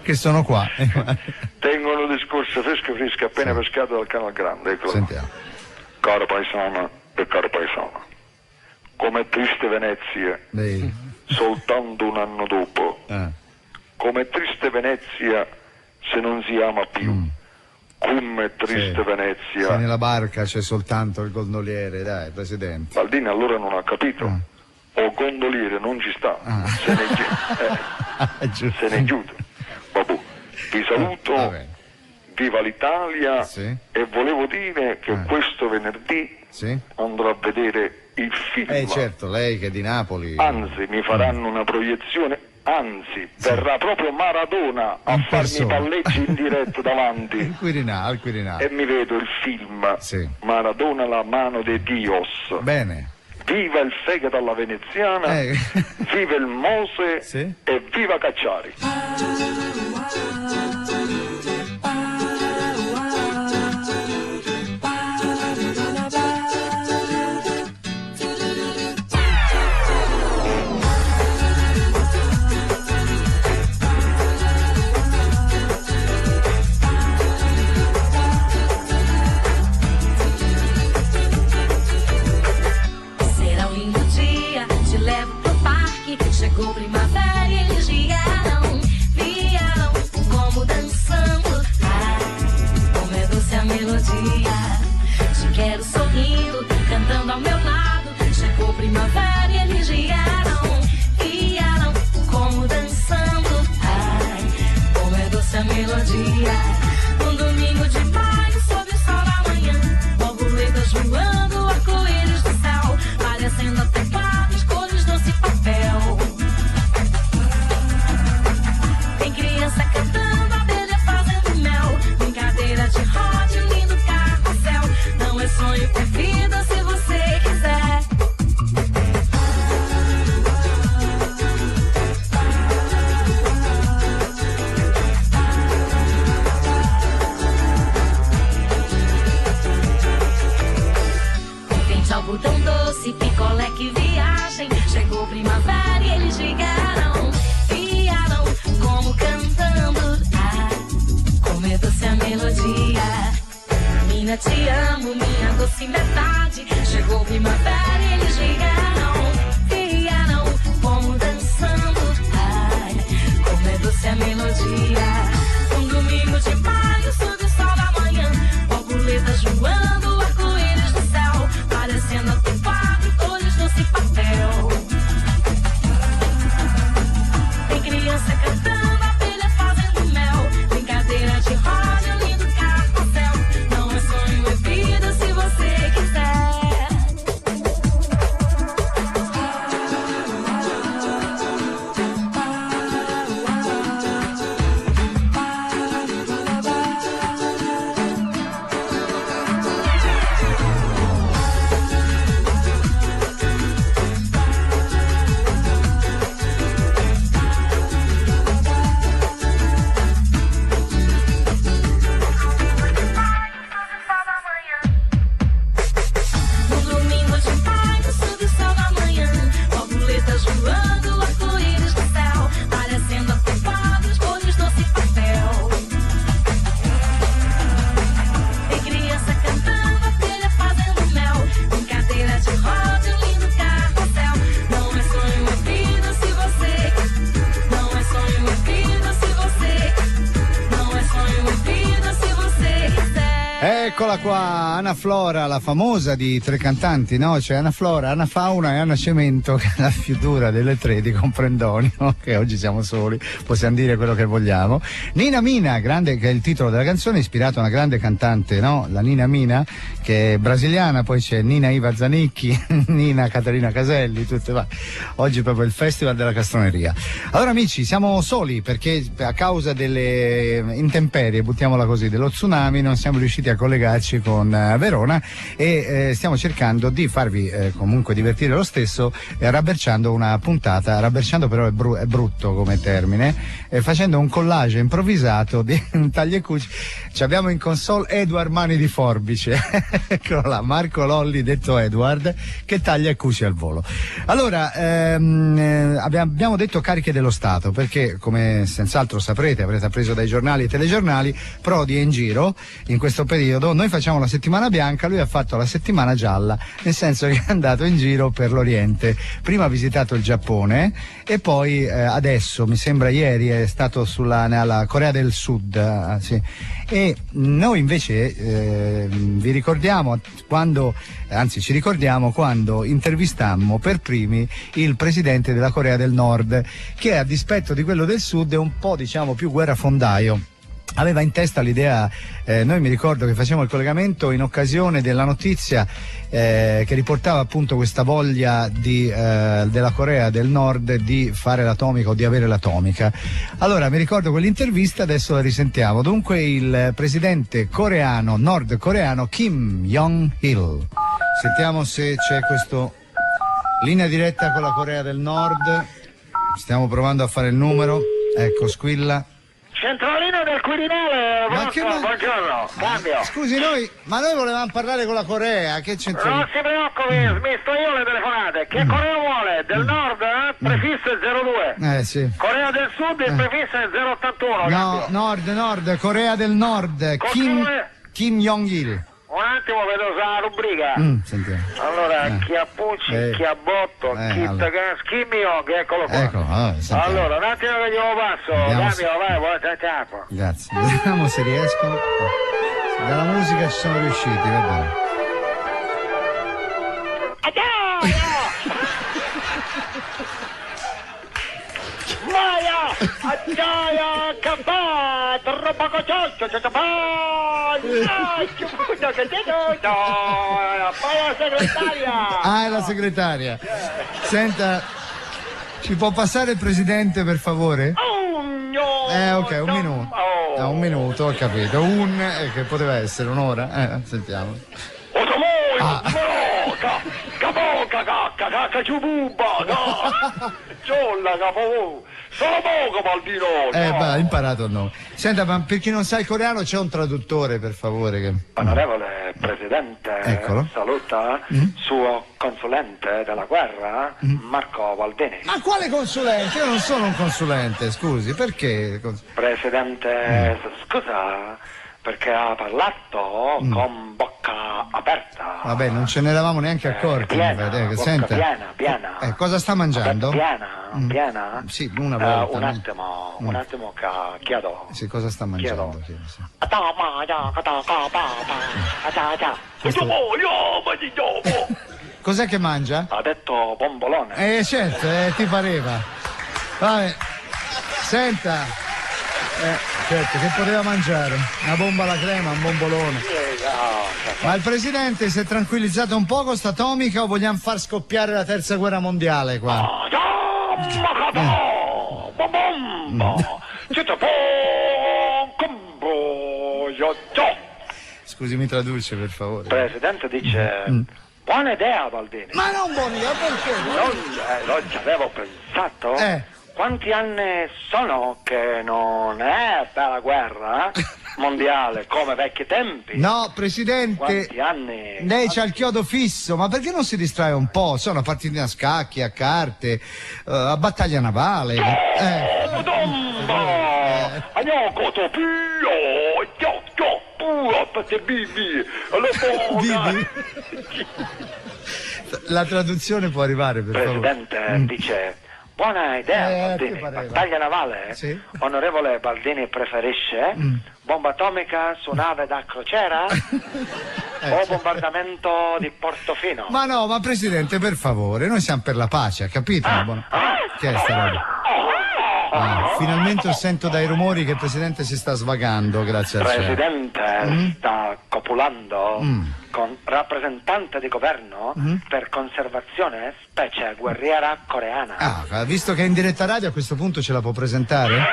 Che sono qua. Tengono discorso fresco appena pescato dal Canal Grande, eccolo. Sentiamo. Caro paesana e caro paesano, come triste Venezia, soltanto un anno dopo, come triste Venezia se non si ama più. Come triste Venezia. Se nella barca c'è soltanto il gondoliere, dai, Presidente. Baldini allora non ha capito. O gondoliere non ci sta, se ne chiude. Vabbè, vi saluto, viva l'Italia e volevo dire che questo venerdì andrò a vedere il film. Certo, lei che è di Napoli. Anzi, mi faranno una proiezione. Anzi, verrà proprio Maradona a farmi palleggi in diretto davanti. Al Quirinale. E mi vedo il film Maradona la mano de Dios. Bene. Viva il fegato alla veneziana, viva il Mose e viva Cacciari. Chegou primavera e eles vieram como dançando. Como é doce a melodia. Te quero sorrindo, cantando ao meu lado. Chegou primavera e eles vieram como dançando. Como é doce a melodia. Um domingo de maio, sob o sol da manhã, borboletas voando, arco-íris do céu, parecendo até claves, cores doce papel. Cantando, abelha fazendo mel, brincadeira de roda, um lindo carrossel. Não é sonho, é vida se você quiser. Vende algodão doce, picolé que viagem. Chegou primavera e eles vieram como cantando. Como é doce a melodia. Menina, te amo, minha doce metade. Chegou primavera e eles vieram como dançando. Como é doce a melodia. Um domingo de maio, sob o sol da manhã, borboletas voando, arco-íris do céu, parecendo até quadro, cores doce papel. Tem criança cantando, abelha fazendo mel, brincadeira de roda, um lindo carrossel. Não é sonho, é vida se você quiser. Eccola qua, Anna Flora, la famosa di tre cantanti, no? C'è Anna Flora, Anna Fauna e Anna Cemento, che è la più dura delle tre di Comprendonio, che oggi siamo soli, possiamo dire quello che vogliamo. Nina Mina, grande, che è il titolo della canzone, ispirato a una grande cantante, no? La Nina Mina, che è brasiliana, poi c'è Nina Iva Zanicchi, Nina Caterina Caselli, tutte va. Oggi è proprio il Festival della Castroneria. Allora amici, siamo soli perché a causa delle intemperie, buttiamola così, dello tsunami, non siamo riusciti a collegarci con Verona e stiamo cercando di farvi comunque divertire lo stesso, rabberciando una puntata, rabberciando però è brutto come termine, facendo un collage improvvisato di taglia e cuci. Ci abbiamo in console Edward Mani di Forbice, eccolo là, Marco Lolli detto Edward, che taglia e cuci al volo. Allora, abbiamo detto cariche dello Stato, perché come senz'altro saprete, avrete appreso dai giornali e telegiornali, Prodi è in giro in questo periodo. Noi facciamo la settimana bianca, lui ha fatto la settimana gialla, nel senso che è andato in giro per l'Oriente. Prima ha visitato il Giappone e poi adesso, mi sembra ieri, è stato nella Corea del Sud, sì. E noi invece vi ricordiamo ci ricordiamo quando intervistammo per primi il presidente della Corea del Nord, che a dispetto di quello del Sud è un po', diciamo, più guerrafondaio. Aveva in testa l'idea, noi mi ricordo che facevamo il collegamento in occasione della notizia che riportava appunto questa voglia della Corea del Nord di fare l'atomica o di avere l'atomica. Allora mi ricordo quell'intervista, adesso la risentiamo. Dunque il presidente nordcoreano Kim Jong-il. Sentiamo se c'è questo linea diretta con la Corea del Nord. Stiamo provando a fare il numero. Ecco, squilla. Centralino del Quirinale, buongiorno, cambio. Scusi, noi volevamo parlare con la Corea, che c'entra? Non si preoccupi, smisto io le telefonate. Che Corea vuole? Del Nord, prefisso è 02. Sì. Corea del Sud, il prefisso è 081. No, Nord, Corea del Nord, Kim Jong-il. Un attimo, vedo la rubrica. Sentiamo. Allora, chi ha Pucci, chi ha Botto, chi Myong, eccolo qua. Allora, un attimo che glielo passo. Cambio, vai, buon capo. Grazie. Vediamo se riescono. Dalla musica ci sono riusciti, va bene. Acciaia, capà, troppo coccioccio, poi la segretaria. Ah, è la segretaria. Senta, ci può passare il presidente per favore? Ok, un minuto. Un minuto, ho capito. Che poteva essere un'ora? Sentiamo. Sono poco Baldino. Ha imparato il nome. Senta, ma per chi non sa il coreano c'è un traduttore, per favore. Onorevole Presidente, eccolo. Saluta suo consulente della guerra, Marco Baldini. Ma quale consulente? Io non sono un consulente, scusi, perché? Presidente, scusa, perché ha parlato con bocca aperta. Vabbè, non ce ne eravamo neanche accorti. Piena. Cosa sta mangiando? Piena? Sì, una volta. Un attimo che chiedo. Sì, cosa sta mangiando? Cos'è che mangia? Ha detto bombolone. Certo, ti pareva. Vabbè, senta. Certo, che poteva mangiare? Una bomba alla crema, un bombolone. Ma il presidente si è tranquillizzato un po' con sta atomica o vogliamo far scoppiare la terza guerra mondiale qua? Scusi, mi traduce per favore. Il presidente dice buona idea, Baldini. Ma non buona idea, perché? Non ci avevo pensato. Quanti anni sono che non è per la guerra mondiale come vecchi tempi? No, presidente. Quanti anni? Lei c'ha il chiodo fisso, ma perché non si distrae un po'? Sono partite a scacchi, a carte, a battaglia navale. Bibi? La traduzione può arrivare, per favore. Presidente dice Buona idea, Baldini. Battaglia navale? Sì. Onorevole Baldini preferisce bomba atomica su nave da crociera o bombardamento di Portofino? Ma no, ma Presidente, per favore, noi siamo per la pace, ha capito? Che è sta roba? Finalmente sento dai rumori che il Presidente si sta svagando, grazie al cielo. Presidente sta copulando con rappresentante di governo per conservazione specie guerriera coreana. Visto che è in diretta radio, a questo punto ce la può presentare?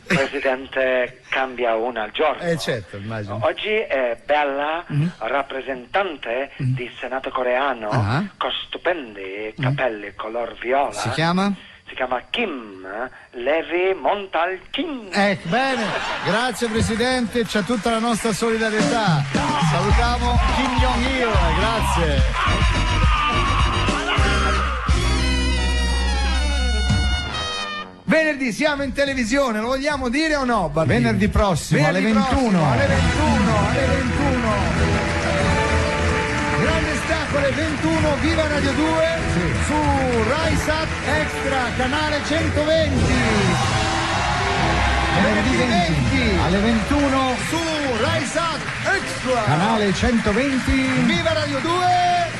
Presidente cambia una al giorno. Certo, immagino. Oggi è Bella, rappresentante di Senato coreano, con stupendi capelli color viola. Si chiama? Si chiama Kim Levi Montalcin. Bene, grazie Presidente, c'è tutta la nostra solidarietà. Salutiamo Kim Jong-il, grazie. Venerdì siamo in televisione, lo vogliamo dire o no, Baldini? Venerdì prossimo alle 21. Alle 21. Grande stacco alle 21, viva Radio 2 su RaiSat Extra, canale 120. Venerdì 20 alle 21 su RaiSat Extra, canale 120. Viva Radio 2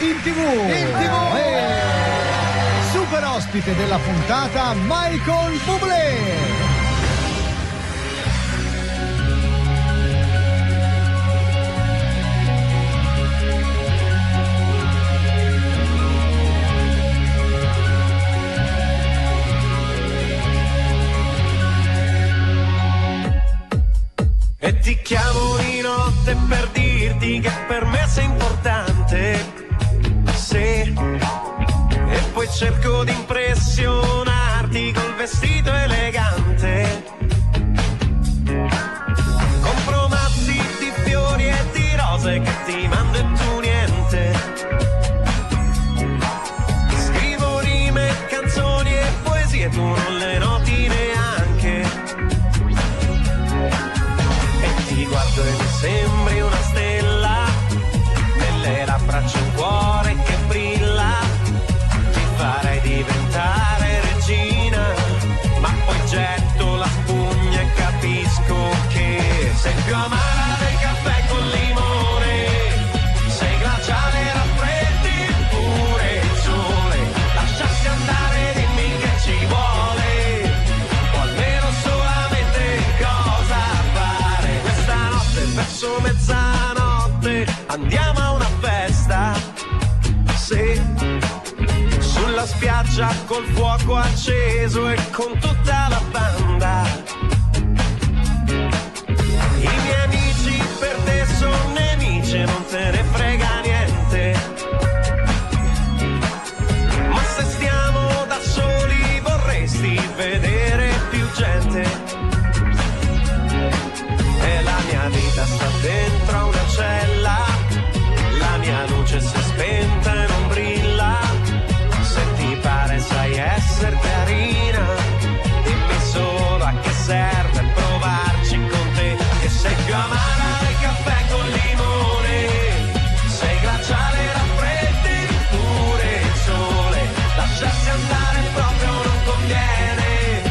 in TV. Super ospite della puntata, Michael Bublé. E ti chiamo di notte per dirti che per me sei importante. Sì. E poi cerco di impressionarti col vestito elegante. Compro mazzi di fiori e di rose che ti mando e tu niente. Scrivo rime, canzoni e poesie, tu non le noti neanche. E ti guardo e mi sembri una stella, nelle labbra c'è un cuore che brilla. Farei diventare regina, ma poi getto la spugna e capisco che sei più amara del caffè col limone, sei glaciale, raffreddi pure il sole, lasciarsi andare, dimmi che ci vuole, o almeno solamente cosa fare, questa notte verso mezzanotte andiamo a una festa, sì. Sulla spiaggia col fuoco acceso e con tutta la banda. I miei amici per te sono nemici e non te ne frega niente. Ma se stiamo da soli vorresti vedere più gente. E la mia vita sta dentro a una cella, la mia luce si è spenta e non brilla. Se ti pare sai essere carina, dimmi solo a che serve provarci con te. Che sei più amara del caffè col limone, sei glaciale, raffreddi pure il sole, lasciarsi andare proprio non conviene,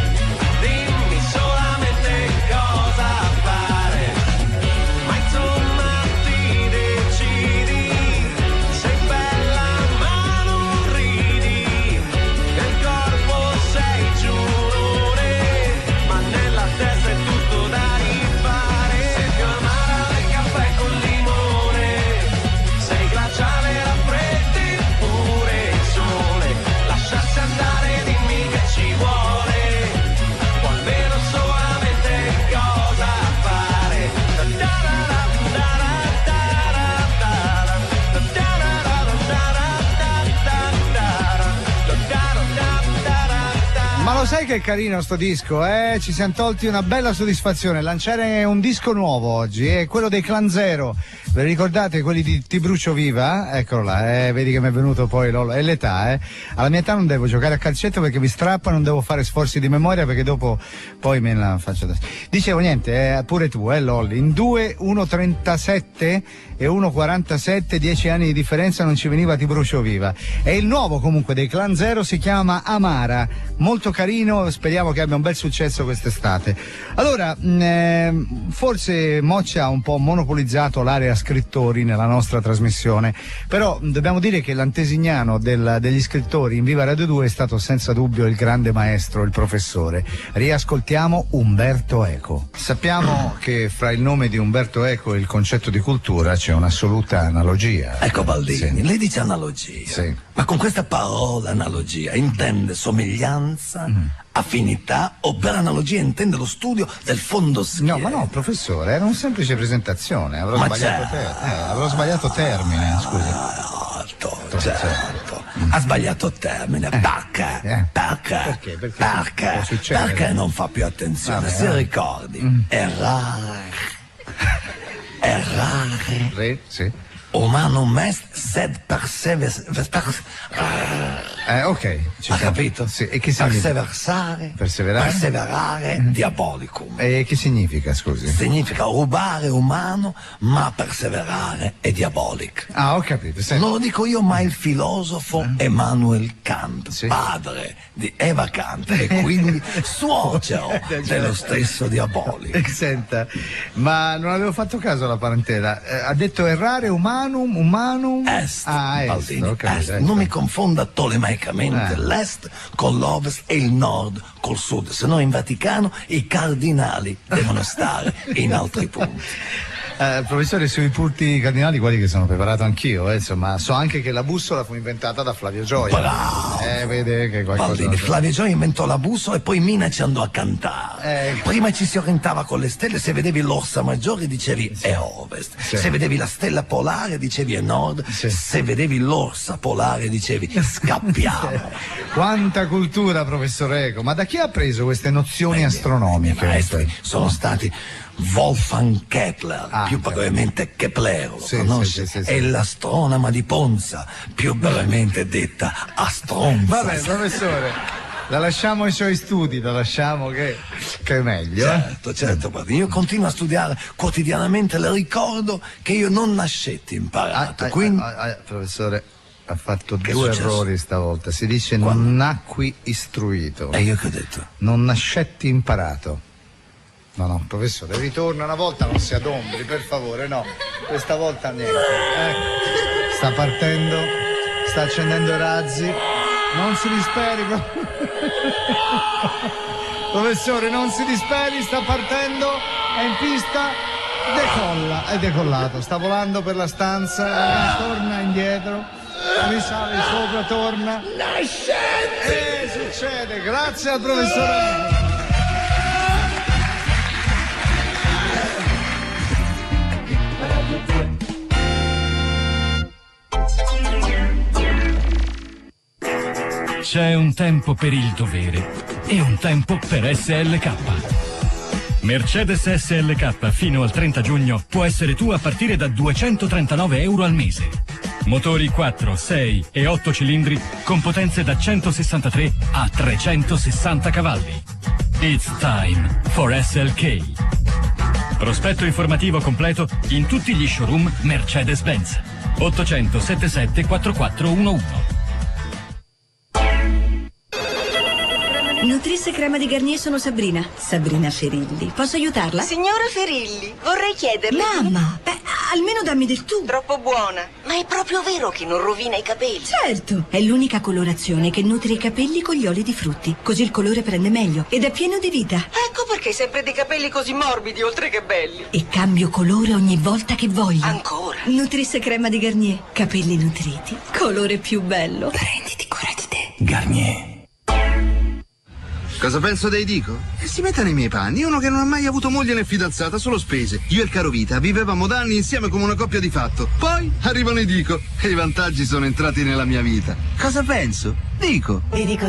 dimmi solamente cosa fare, ma insomma ti decidi, sei bella ma non ridi, nel corpo sei giurone, ma nella testa è tutto da rifare. Sei più amara del caffè col limone, sei glaciale, raffreddi pure il sole, lasciarsi andare, dimmi che ci vuole, o almeno solamente cosa fare. Ma lo sai che è carino sto disco, Ci siamo tolti una bella soddisfazione. Lanciare un disco nuovo oggi, è quello dei Clan Zero, Ve li ricordate quelli di Ti brucio viva? Eccolo là, vedi che mi è venuto poi Lollo. È l'età, Alla mia età non devo giocare a calcetto perché mi strappa, non devo fare sforzi di memoria perché dopo poi me la faccio da... Dicevo niente, pure tu, Lolli. In 2, 1,37 e 1,47, 10 anni di differenza, non ci veniva Ti brucio viva. E il nuovo comunque dei Clan Zero si chiama Amara, molto carino, speriamo che abbia un bel successo quest'estate. Allora, forse Moccia ha un po' monopolizzato l'area scrittori nella nostra trasmissione, però dobbiamo dire che l'antesignano degli scrittori in Viva Radio 2 è stato senza dubbio il grande maestro, il professore. Riascoltiamo Umberto Eco. Sappiamo che fra il nome di Umberto Eco e il concetto di cultura c'è un'assoluta analogia. Ecco Baldini, lei dice analogia, ma con questa parola analogia intende somiglianza, affinità, o per analogia intende lo studio del fondo schiena? No, ma no, professore, era una semplice presentazione, avrò sbagliato termine, scusi. Certo. Ha sbagliato termine. Perché? Perché non fa più attenzione? Si ricordi, errare. Sì. Humanum est sed ok. Ha capito? Sì. E che significa? Perseverare, diabolicum. E che significa, scusi? Significa rubare umano, ma perseverare è diabolic. Ah, ho capito. Sì. Non lo dico io, ma il filosofo Immanuel Kant, padre di Eva Kant e quindi suocero dello stesso diabolic. Senta, ma non avevo fatto caso alla parentela. Ha detto errare humanum est. Baldini, est. Non mi confonda tolemaicamente l'est con l'ovest e il nord col sud, se no in Vaticano i cardinali devono stare in altri punti. Professore, sui punti cardinali, quelli che sono preparato anch'io, insomma, so anche che la bussola fu inventata da Flavio Gioia. Bravo! Vede che qualcosa... Baldini, Flavio Gioia inventò la bussola e poi Mina ci andò a cantare. Prima ci si orientava con le stelle, se vedevi l'Orsa Maggiore dicevi è ovest, se vedevi la stella polare dicevi è nord, se vedevi l'Orsa Polare dicevi scappiamo. Quanta cultura, professor Eco, ma da chi ha preso queste nozioni astronomiche? I maestri sono stati Wolfgang Kepler, più brevemente Keplero, lo conosce? È l'astronoma di Ponza, più brevemente detta Astronza. Vabbè, professore, la lasciamo ai suoi studi, la lasciamo che è meglio. Certo, guardi, io continuo a studiare quotidianamente, le ricordo che io non nascetti imparato, quindi... professore, ha fatto due errori stavolta, si dice non nacqui istruito. E io che ho detto? Non nascetti imparato. No, professore, ritorna una volta, non si adombri, per favore, no. Questa volta niente. Sta partendo, sta accendendo i razzi. Non si disperi, professore, non si disperi, sta partendo, è in pista, decolla, è decollato, sta volando per la stanza, torna indietro, risale sopra, torna. Succede, grazie al professore. C'è un tempo per il dovere e un tempo per SLK. Mercedes SLK fino al 30 giugno può essere tua a partire da €239 al mese. Motori 4, 6 e 8 cilindri con potenze da 163 a 360 cavalli. It's time for SLK. Prospetto informativo completo in tutti gli showroom Mercedes-Benz. 800 77 4411. Nutrisse crema di Garnier, sono Sabrina Ferilli. Posso aiutarla? Signora Ferilli, vorrei chiederle... Mamma, almeno dammi del tu. Troppo buona. Ma è proprio vero che non rovina i capelli? Certo, è l'unica colorazione che nutre i capelli con gli oli di frutti. Così il colore prende meglio ed è pieno di vita. Ecco perché hai sempre dei capelli così morbidi, oltre che belli. E cambio colore ogni volta che voglio. Ancora? Nutrisse crema di Garnier. Capelli nutriti, colore più bello. Prenditi cura di te. Garnier. Cosa penso dei Dico? Si metta nei miei panni, uno che non ha mai avuto moglie né fidanzata, solo spese. Io e il caro Vita vivevamo da anni insieme come una coppia di fatto. Poi arrivano i Dico e i vantaggi sono entrati nella mia vita. Cosa penso? Dico. Dico.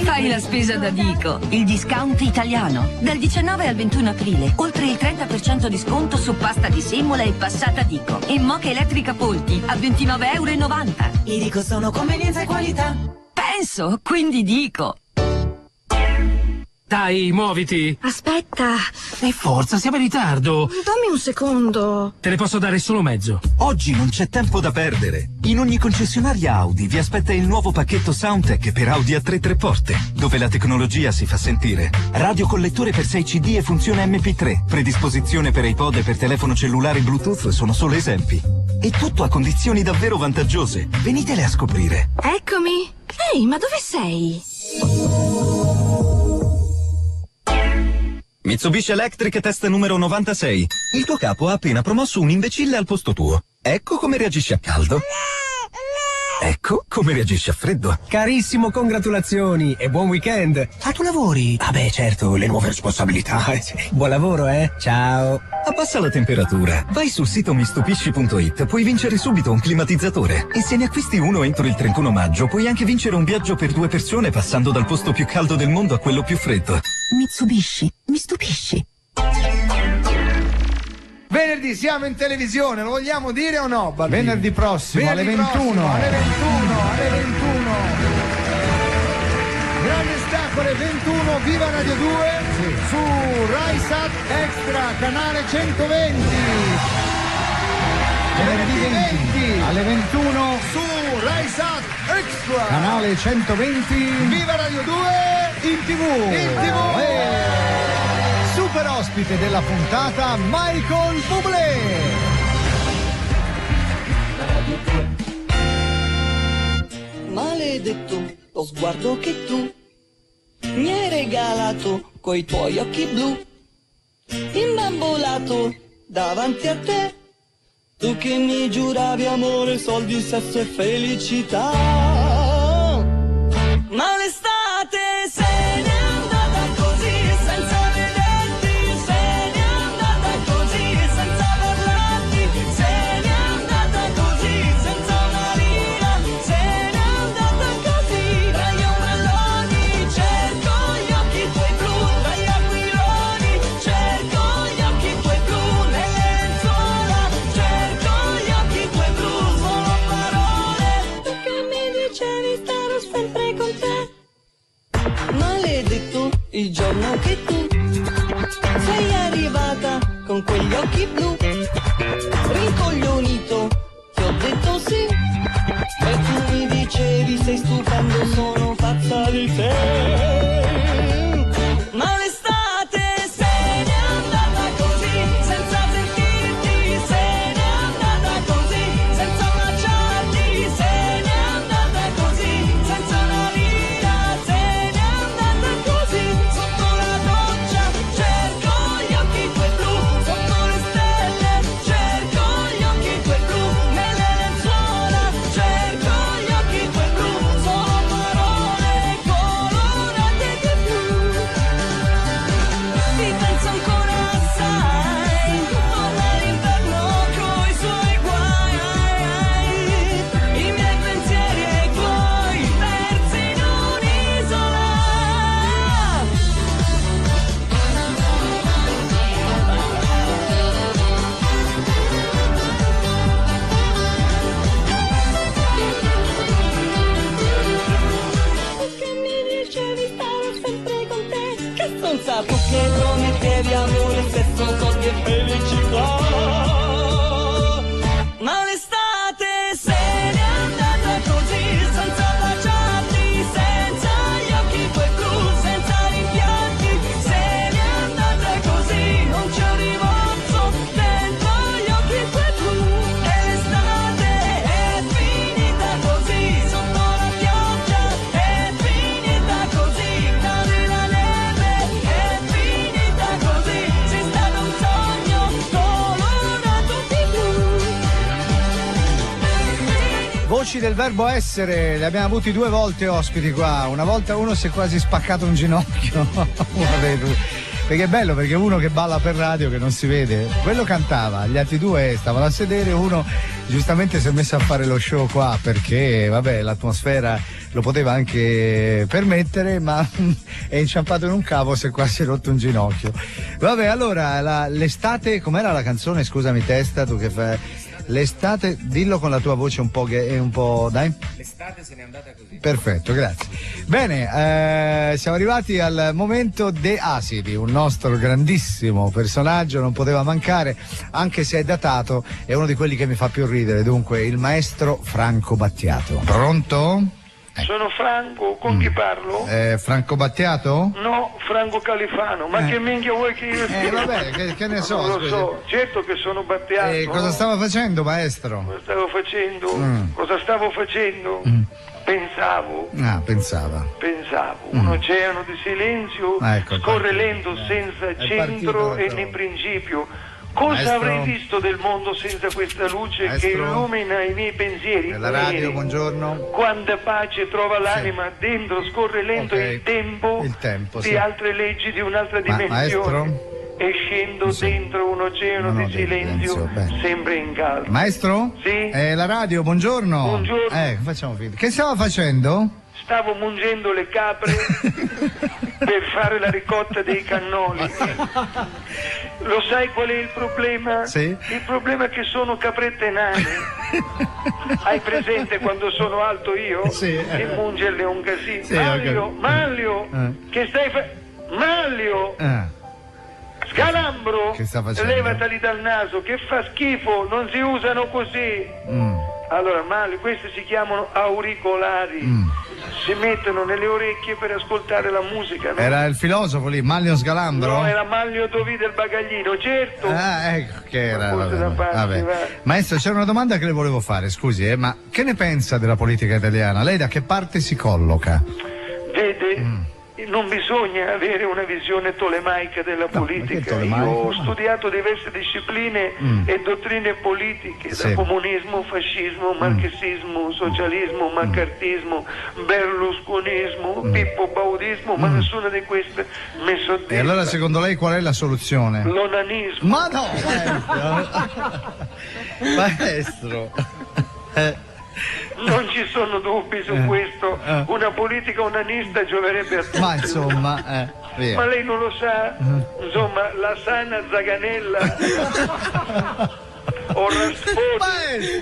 Fai la spesa da Dico, il discount italiano. Dal 19 al 21 aprile, oltre il 30% di sconto su pasta di semola e passata Dico. E moka elettrica Polti a €29,90. I Dico sono convenienza e qualità. Penso, quindi Dico. Dai, muoviti! Aspetta! E forza, siamo in ritardo! Dammi un secondo! Te ne posso dare solo mezzo. Oggi non c'è tempo da perdere. In ogni concessionaria Audi vi aspetta il nuovo pacchetto Soundtech per Audi A3 3 porte, dove la tecnologia si fa sentire. Radiocollettore per 6 CD e funzione MP3, predisposizione per iPod e per telefono cellulare Bluetooth sono solo esempi. E tutto a condizioni davvero vantaggiose. Venitele a scoprire. Eccomi! Ehi, ma dove sei? Mitsubishi Electric test numero 96. Il tuo capo ha appena promosso un imbecille al posto tuo. Ecco come reagisci a caldo. Ecco come reagisci a freddo. Carissimo, congratulazioni e buon weekend. Ah, tu lavori? Ah beh, certo, le nuove responsabilità. Buon lavoro, Ciao. Abbassa la temperatura. Vai sul sito mistupisci.it, puoi vincere subito un climatizzatore. E se ne acquisti uno entro il 31 maggio, puoi anche vincere un viaggio per 2 persone passando dal posto più caldo del mondo a quello più freddo. Mitsubishi, mi stupisci. Venerdì siamo in televisione, lo vogliamo dire o no, Balbino? Venerdì prossimo alle 21. Alle 21. Grande stacco alle 21, viva Radio 2, sì. Su RaiSat Extra, canale 120. Venerdì 20 alle 21 su RaiSat Extra, canale 120. Viva Radio 2 in TV. Super ospite della puntata Michael Bublé. Maledetto lo sguardo che tu mi hai regalato coi tuoi occhi blu, imbambolato davanti a te, tu che mi giuravi amore, soldi, sesso e felicità. Ma l'estate se n'è andata così senza vederti, se n'è andata così senza parlarti, se n'è andata così senza una lira, se n'è andata così tra gli ombrelloni, cerco gli occhi tuoi blu, tra gli aquiloni, cerco gli occhi tuoi blu, nelle lenzuola, cerco gli occhi tuoi blu, sono parole, tu che mi dicevi starò sempre con te. Maledetto il giorno che tu sei arrivata con quegli occhi blu, rincoglionito ti ho detto sì, e tu mi dicevi sei stupendo, sono pazza di te. Ma l'estate se n'è andata così senza sentirti, se n'è andata così senza baciarti, se n'è andata così senza una lira, se n'è andata così sotto la doccia, cerco gli occhi tuoi blu, sotto le stelle, cerco gli occhi tuoi blu, nelle lenzuola, cerco gli occhi tuoi blu, sono parole colorate di blu. Ti penso ancora assai, torna l'inverno coi suoi guai, i miei pensieri e i tuoi persi in un'isola. Tu che mi dicevi starò sempre con te, che stronza tu che promettevi amore, sesso, soldi e felicità. Ma l'estate se n'è andata così senza baciarti, senza gli occhi tuoi blu, senza rimpianti, se n'è andata così, non c'è un rimorso dentro gli occhi tuoi blu. E l'estate è finita così, sotto la pioggia, è finita così, cade la neve, è finita così, amici del Verbo Essere, li abbiamo avuti 2 volte ospiti qua. Una volta uno si è quasi spaccato un ginocchio. Perché è bello, perché uno che balla per radio che non si vede, quello cantava, gli altri 2 stavano a sedere, uno giustamente si è messo a fare lo show qua perché vabbè l'atmosfera lo poteva anche permettere, ma è inciampato in un cavo, si è quasi rotto un ginocchio. Vabbè, allora l'estate, com'era la canzone? Scusami Testa, tu che fai l'estate, dillo con la tua voce un po' che è un po', dai. L'estate se n'è andata così. Perfetto, grazie. Bene, siamo arrivati al momento De Asidi, un nostro grandissimo personaggio, non poteva mancare, anche se è datato, è uno di quelli che mi fa più ridere, dunque il maestro Franco Battiato. Pronto? Sono Franco, con chi parlo? Franco Battiato? No, Franco Califano, ma che minchia vuoi che io sia? Vabbè, che ne so. Non lo so, certo che sono Battiato. Cosa stava facendo, maestro? Cosa stavo facendo? Cosa stavo facendo? Pensavo. Ah, pensava. Un oceano di silenzio, ecco, scorre lento, senza centro e né principio. Cosa maestro? avrei visto del mondo senza questa luce maestro? che illumina i miei pensieri? La radio, buongiorno. Quanta pace trova l'anima, dentro scorre lento il tempo sì. di altre leggi, di un'altra dimensione. Maestro? E scendo dentro un oceano di silenzio, sempre in calma. Maestro? Sì? La radio, buongiorno. Buongiorno. Facciamo finta. Che stava facendo? Stavo mungendo le capre per fare la ricotta dei cannoli. Lo sai qual è il problema? Sì. Il problema è che sono caprette nane. Hai presente quando sono alto io? Sì. E mungerle è un casino. Sì, Manlio, che stai Manlio! Scalambro! Che sta facendo? Levatali dal naso, che fa schifo, non si usano così. Allora, questi si chiamano auricolari. Si mettono nelle orecchie per ascoltare la musica, no? Era il filosofo lì, Manlio Scalambro? No, era Manlio Dovì del Bagaglino, certo. Ecco che era. Vabbè. Maestro, c'era una domanda che le volevo fare, scusi, ma che ne pensa della politica italiana? Lei da che parte si colloca? Vede, non bisogna avere una visione tolemaica della politica. Io ho studiato diverse discipline e dottrine politiche, da comunismo, fascismo, marxismo, socialismo, maccartismo, berlusconismo, Pippo Baudismo, ma nessuna di queste mi soddisfa. E allora secondo lei qual è la soluzione? L'onanismo. Ma no! Maestro! Non ci sono dubbi su questo, una politica onanista gioverebbe a tutti. Ma insomma, via. Ma lei non lo sa? Insomma, la sana Zaganella o Rasponi,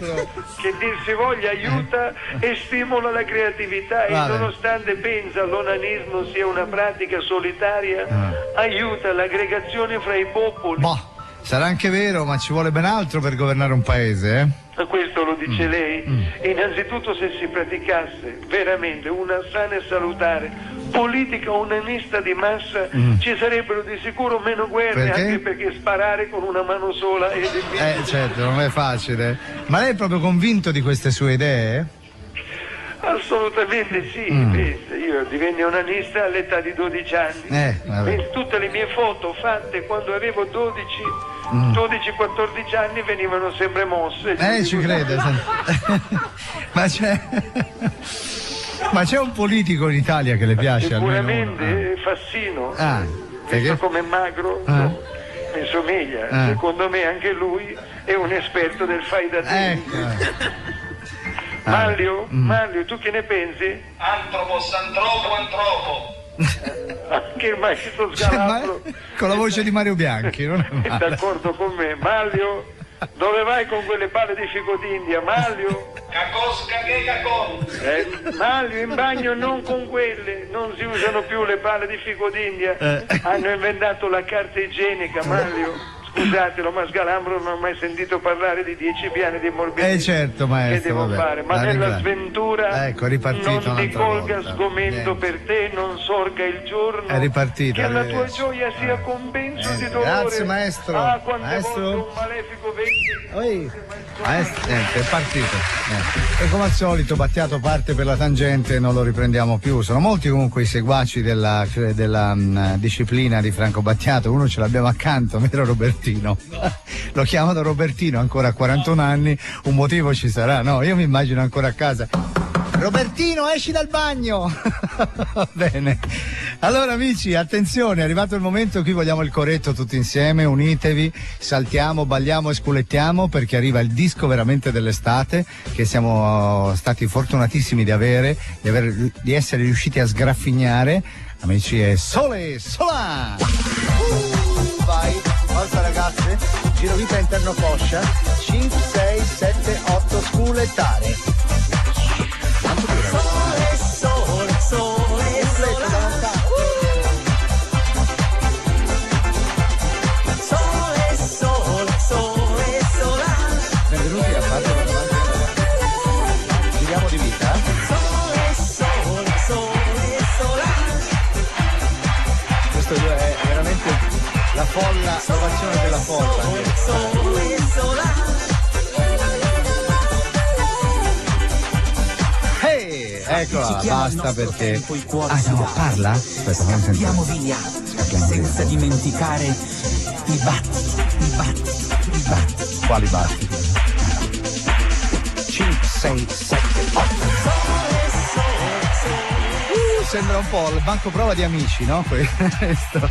che dir si voglia aiuta e stimola la creatività e nonostante pensa l'onanismo sia una pratica solitaria, aiuta l'aggregazione fra i popoli. Sarà anche vero, ma ci vuole ben altro per governare un paese, Questo lo dice lei. Innanzitutto se si praticasse veramente una sana e salutare politica onanista di massa ci sarebbero di sicuro meno guerre, anche perché sparare con una mano sola è difficile. Certo, non è facile. Ma lei è proprio convinto di queste sue idee? Assolutamente sì, io divenni onanista all'età di 12 anni. Tutte le mie foto fatte quando avevo 12-14 anni venivano sempre mosse. Ci crede. Ma c'è un politico in Italia che le piace? Sicuramente Fassino, visto come magro, mi somiglia. Secondo me anche lui è un esperto del fai da te. Manlio, tu che ne pensi? Antropo. Anche il maestro Scalambro con la voce di Mario Bianchi, non è male. D'accordo con me. Manlio, dove vai con quelle palle di fico d'India? Manlio? Manlio, in bagno non con quelle, non si usano più le palle di fico d'India. Hanno inventato la carta igienica, Manlio. Scusatelo, ma Scalambro non ho mai sentito parlare di 10 piani di morbidità. Certo, maestro. Che devo fare? Ma nella sventura non ti colga sgomento per te, non sorga il giorno. È ripartito. Che la tua gioia sia compenso di dolore. Grazie, maestro. Quante volte un malefico vento. Maestro, è partito. E come al solito Battiato parte per la tangente e non lo riprendiamo più. Sono molti comunque i seguaci della disciplina di Franco Battiato. Uno ce l'abbiamo accanto, vero Roberto? Robertino. Lo chiamano Robertino ancora a 41 anni, un motivo ci sarà, no? Io mi immagino ancora a casa. Robertino, esci dal bagno! Va bene. Allora amici, attenzione, è arrivato il momento, qui vogliamo il coretto tutti insieme, unitevi, saltiamo, balliamo e sculettiamo perché arriva il disco veramente dell'estate che siamo stati fortunatissimi di essere riusciti a sgraffignare. Amici, è Sole Solà! Vai, forza ragazze, giro vita interno coscia, 5, 6, 7, 8, sculettare. Sole, sole, sole, sola. Sole, sole, sole, sola. Benvenuti a Fabio Davanti. Giriamo di vita. Sole, sole, sole, sola. Questo è veramente la folla, l'ovazione della folla. Sole, sola. Eccola, basta perché. No, parla? Aspetta, non Andiamo via, senza dimenticare i battiti. Quali battiti? 5, 6, 7, 8. Sembra un po' il banco prova di Amici, no? Questo.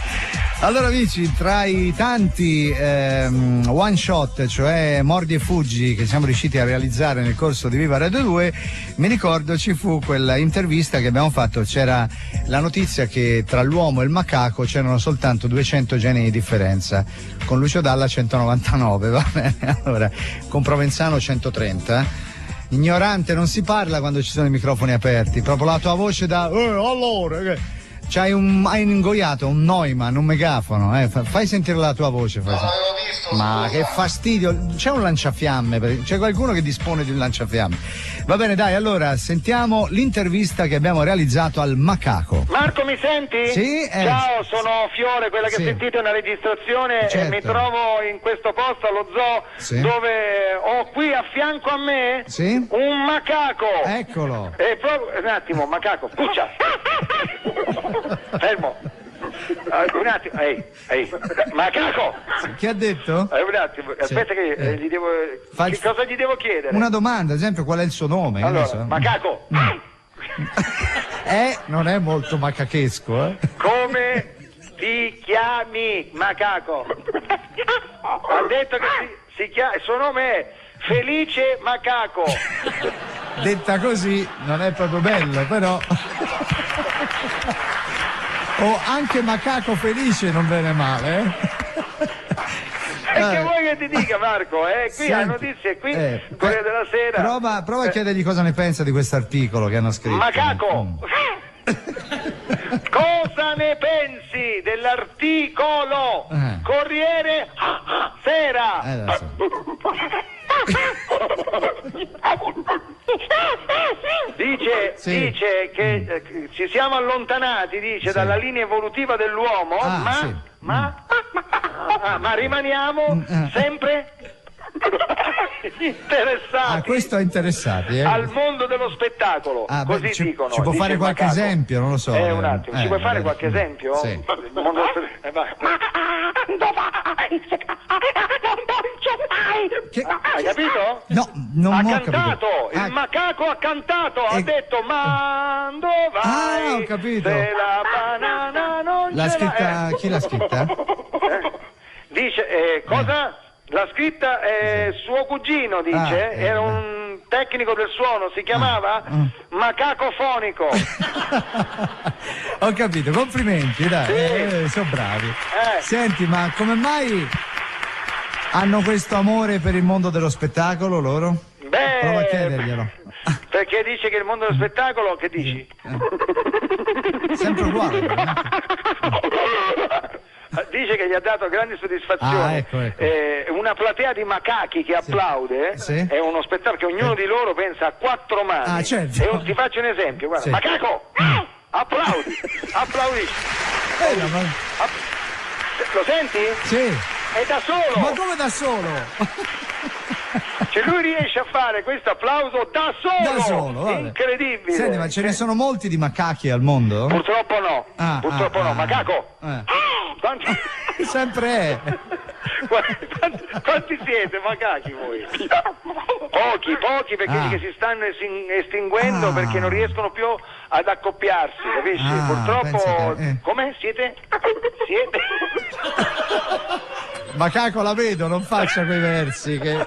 Allora amici, tra i tanti one shot, cioè mordi e fuggi che siamo riusciti a realizzare nel corso di Viva Radio 2, mi ricordo ci fu quella intervista che abbiamo fatto, c'era la notizia che tra l'uomo e il macaco c'erano soltanto 200 geni di differenza, con Lucio Dalla 199, va bene? Allora, con Provenzano 130. Ignorante non si parla quando ci sono i microfoni aperti, proprio la tua voce da allora hai ingoiato un Neumann, un megafono, fai sentire la tua voce. Ma che fastidio, c'è un lanciafiamme, c'è qualcuno che dispone di un lanciafiamme. Va bene, dai, allora sentiamo l'intervista che abbiamo realizzato al macaco. Marco, mi senti? Sì. Ciao, sono Fiore, quella che sentite è una registrazione, certo. E mi trovo in questo posto allo zoo dove ho qui a fianco a me un macaco. Eccolo. Un attimo, macaco, scusa. Fermo. Un attimo, ehi, macaco! Chi ha detto? Un attimo, aspetta che gli devo. Che cosa gli devo chiedere? Una domanda, ad esempio, qual è il suo nome? Allora, macaco! Non è molto macachesco, eh? Come ti chiami, macaco? Ha detto che si chiama. Il suo nome è Felice Macaco. Detta così non è proprio bello, però. O anche Macaco Felice non viene male, E che vuoi che ti dica, Marco? Qui ha notizie, qui Corriere della Sera. Prova a chiedergli cosa ne pensa di questo articolo che hanno scritto. Macaco! Cosa ne pensi dell'articolo Corriere Sera? Dice che ci siamo allontanati, dalla linea evolutiva dell'uomo, ma rimaniamo sempre interessati. Questo è interessati, al mondo dello spettacolo, così dicono. Ci può fare qualche esempio? Non lo so. Un attimo, ci puoi fare qualche esempio? Sì. Il mondo Hai capito? No, non ho capito. Il macaco ha cantato, ha detto mando vai. Ho capito. Se la banana non l'ha scritta, chi l'ha scritta? Dice cosa? L'ha scritta suo cugino, dice, era un tecnico del suono, si chiamava Macaco Fonico. Ho capito, complimenti, dai, sono bravi. Senti, ma come mai hanno questo amore per il mondo dello spettacolo loro? Prova a chiederglielo. Perché dice che il mondo dello spettacolo, che dici? Sempre uguale. Dice che gli ha dato grandi soddisfazioni. Ecco. Una platea di macachi che applaude. È uno spettacolo che ognuno di loro pensa a 4 mani. Certo. E ti faccio un esempio, guarda. Macaco! Applaudi! Lo senti? Sì. È da solo! Ma come da solo? Cioè lui riesce a fare questo applauso da solo! Da solo, vabbè. Incredibile! Senti, ma ce ne sono molti di macachi al mondo? Purtroppo no. Purtroppo no. Macaco! Sempre è. Quanti siete macachi voi? Pochi perché che si stanno estinguendo perché non riescono più ad accoppiarsi, capisci? Purtroppo come siete? Macaco, la vedo, non faccia quei versi che...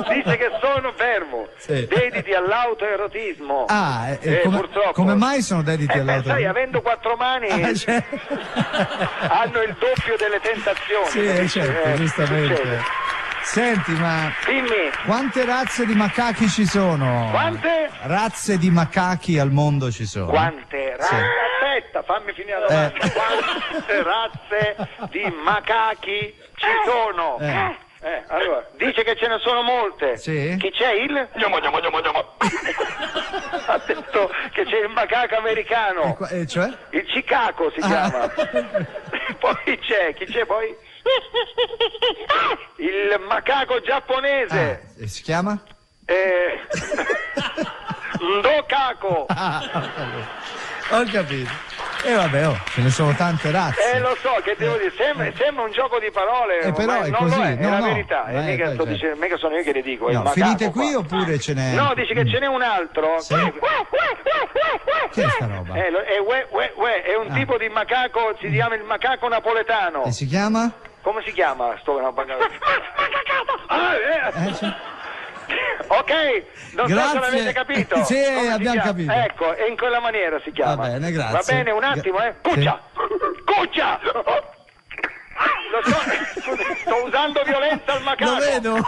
Dice che sono fermo, dediti all'autoerotismo. Purtroppo. Come mai sono dediti all'autoerotismo? Sai, avendo 4 mani hanno il doppio delle tentazioni. Sì, certo, giustamente. Senti, ma dimmi, quante razze di macachi ci sono? Quante? Razze di macachi al mondo ci sono? Quante razze? Aspetta, fammi finire la domanda. Quante razze di macachi ci sono? Allora, dice che ce ne sono molte. Sì? Chi c'è il? Ha detto che c'è il macaco americano. Cioè? Il Chicago si chiama. Poi chi c'è poi? Il macaco giapponese. Si chiama? Ndokako. Ho capito. E vabbè, ce ne sono tante razze. Lo so, che devo dire, sembra un gioco di parole, però è non così, lo è la no, verità, mica sono io che le dico. No, il finite qui qua. Oppure ce n'è? No, dici che ce n'è un altro. Sì. Che è sta roba? È un tipo di macaco, si chiama il macaco napoletano. E si chiama? Come si chiama? Ok, non so se l'avete capito. Sì, abbiamo capito. Ecco, e in quella maniera si chiama. Va bene, grazie. Va bene, un attimo, Cuccia! Cuccia! Lo so, sto usando violenza al macaco. Lo vedo,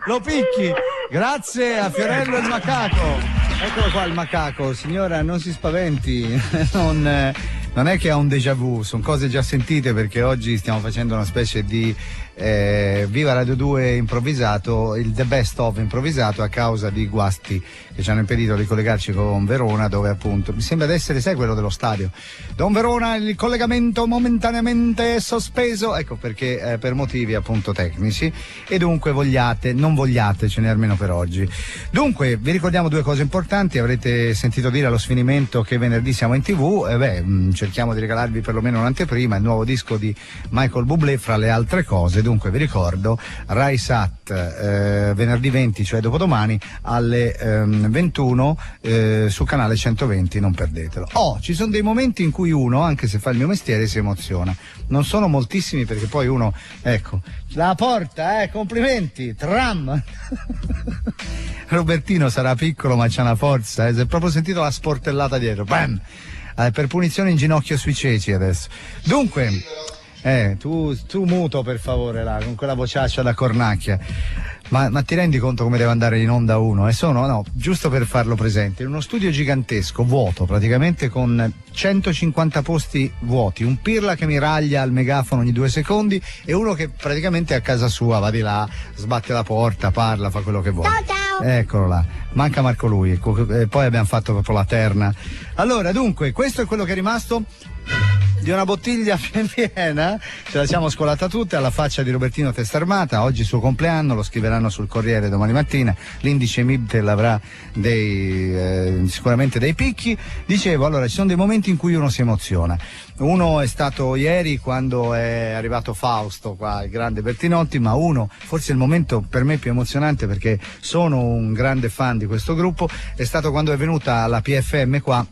lo picchi. Grazie a Fiorello il macaco. Eccolo qua il macaco. Signora, non si spaventi. Non è che ha un déjà vu, sono cose già sentite, perché oggi stiamo facendo una specie di Viva Radio 2 improvvisato, il The Best of improvvisato, a causa di guasti che ci hanno impedito di collegarci con Verona, dove appunto mi sembra di essere, sai, quello dello stadio Don Verona, il collegamento momentaneamente sospeso, ecco perché per motivi appunto tecnici, e dunque non vogliatecene almeno per oggi. Dunque vi ricordiamo 2 cose importanti. Avrete sentito dire allo sfinimento che venerdì siamo in TV, cerchiamo di regalarvi perlomeno un'anteprima, il nuovo disco di Michael Bublé fra le altre cose. Dunque vi ricordo Rai Sat venerdì 20, cioè dopodomani alle 21 su canale 120, non perdetelo. Ci sono dei momenti in cui uno, anche se fa il mio mestiere, si emoziona. Non sono moltissimi, perché poi uno, ecco, la porta, complimenti, tram. Robertino sarà piccolo ma c'ha una forza, si è proprio sentito la sportellata dietro, bam! Per punizione in ginocchio sui ceci adesso. Dunque, tu muto per favore là, con quella vociaccia da cornacchia. Ma ti rendi conto come deve andare in onda uno? Giusto per farlo presente, in uno studio gigantesco, vuoto praticamente, con 150 posti vuoti, un pirla che miraglia al megafono ogni 2 secondi e uno che praticamente è a casa sua, va di là, sbatte la porta, parla, fa quello che vuole. Ciao. Eccolo là, manca Marco lui, e poi abbiamo fatto proprio la terna. Allora, dunque, questo è quello che è rimasto di una bottiglia piena, ce la siamo scolata tutta alla faccia di Robertino Testarmata. Oggi suo compleanno, lo scriveranno sul Corriere domani mattina, l'indice Mibtel avrà sicuramente dei picchi. Dicevo, allora, ci sono dei momenti in cui uno si emoziona. Uno è stato ieri, quando è arrivato Fausto qua, il grande Bertinotti, ma uno, forse il momento per me più emozionante, perché sono un grande fan di questo gruppo, è stato quando è venuta la PFM qua,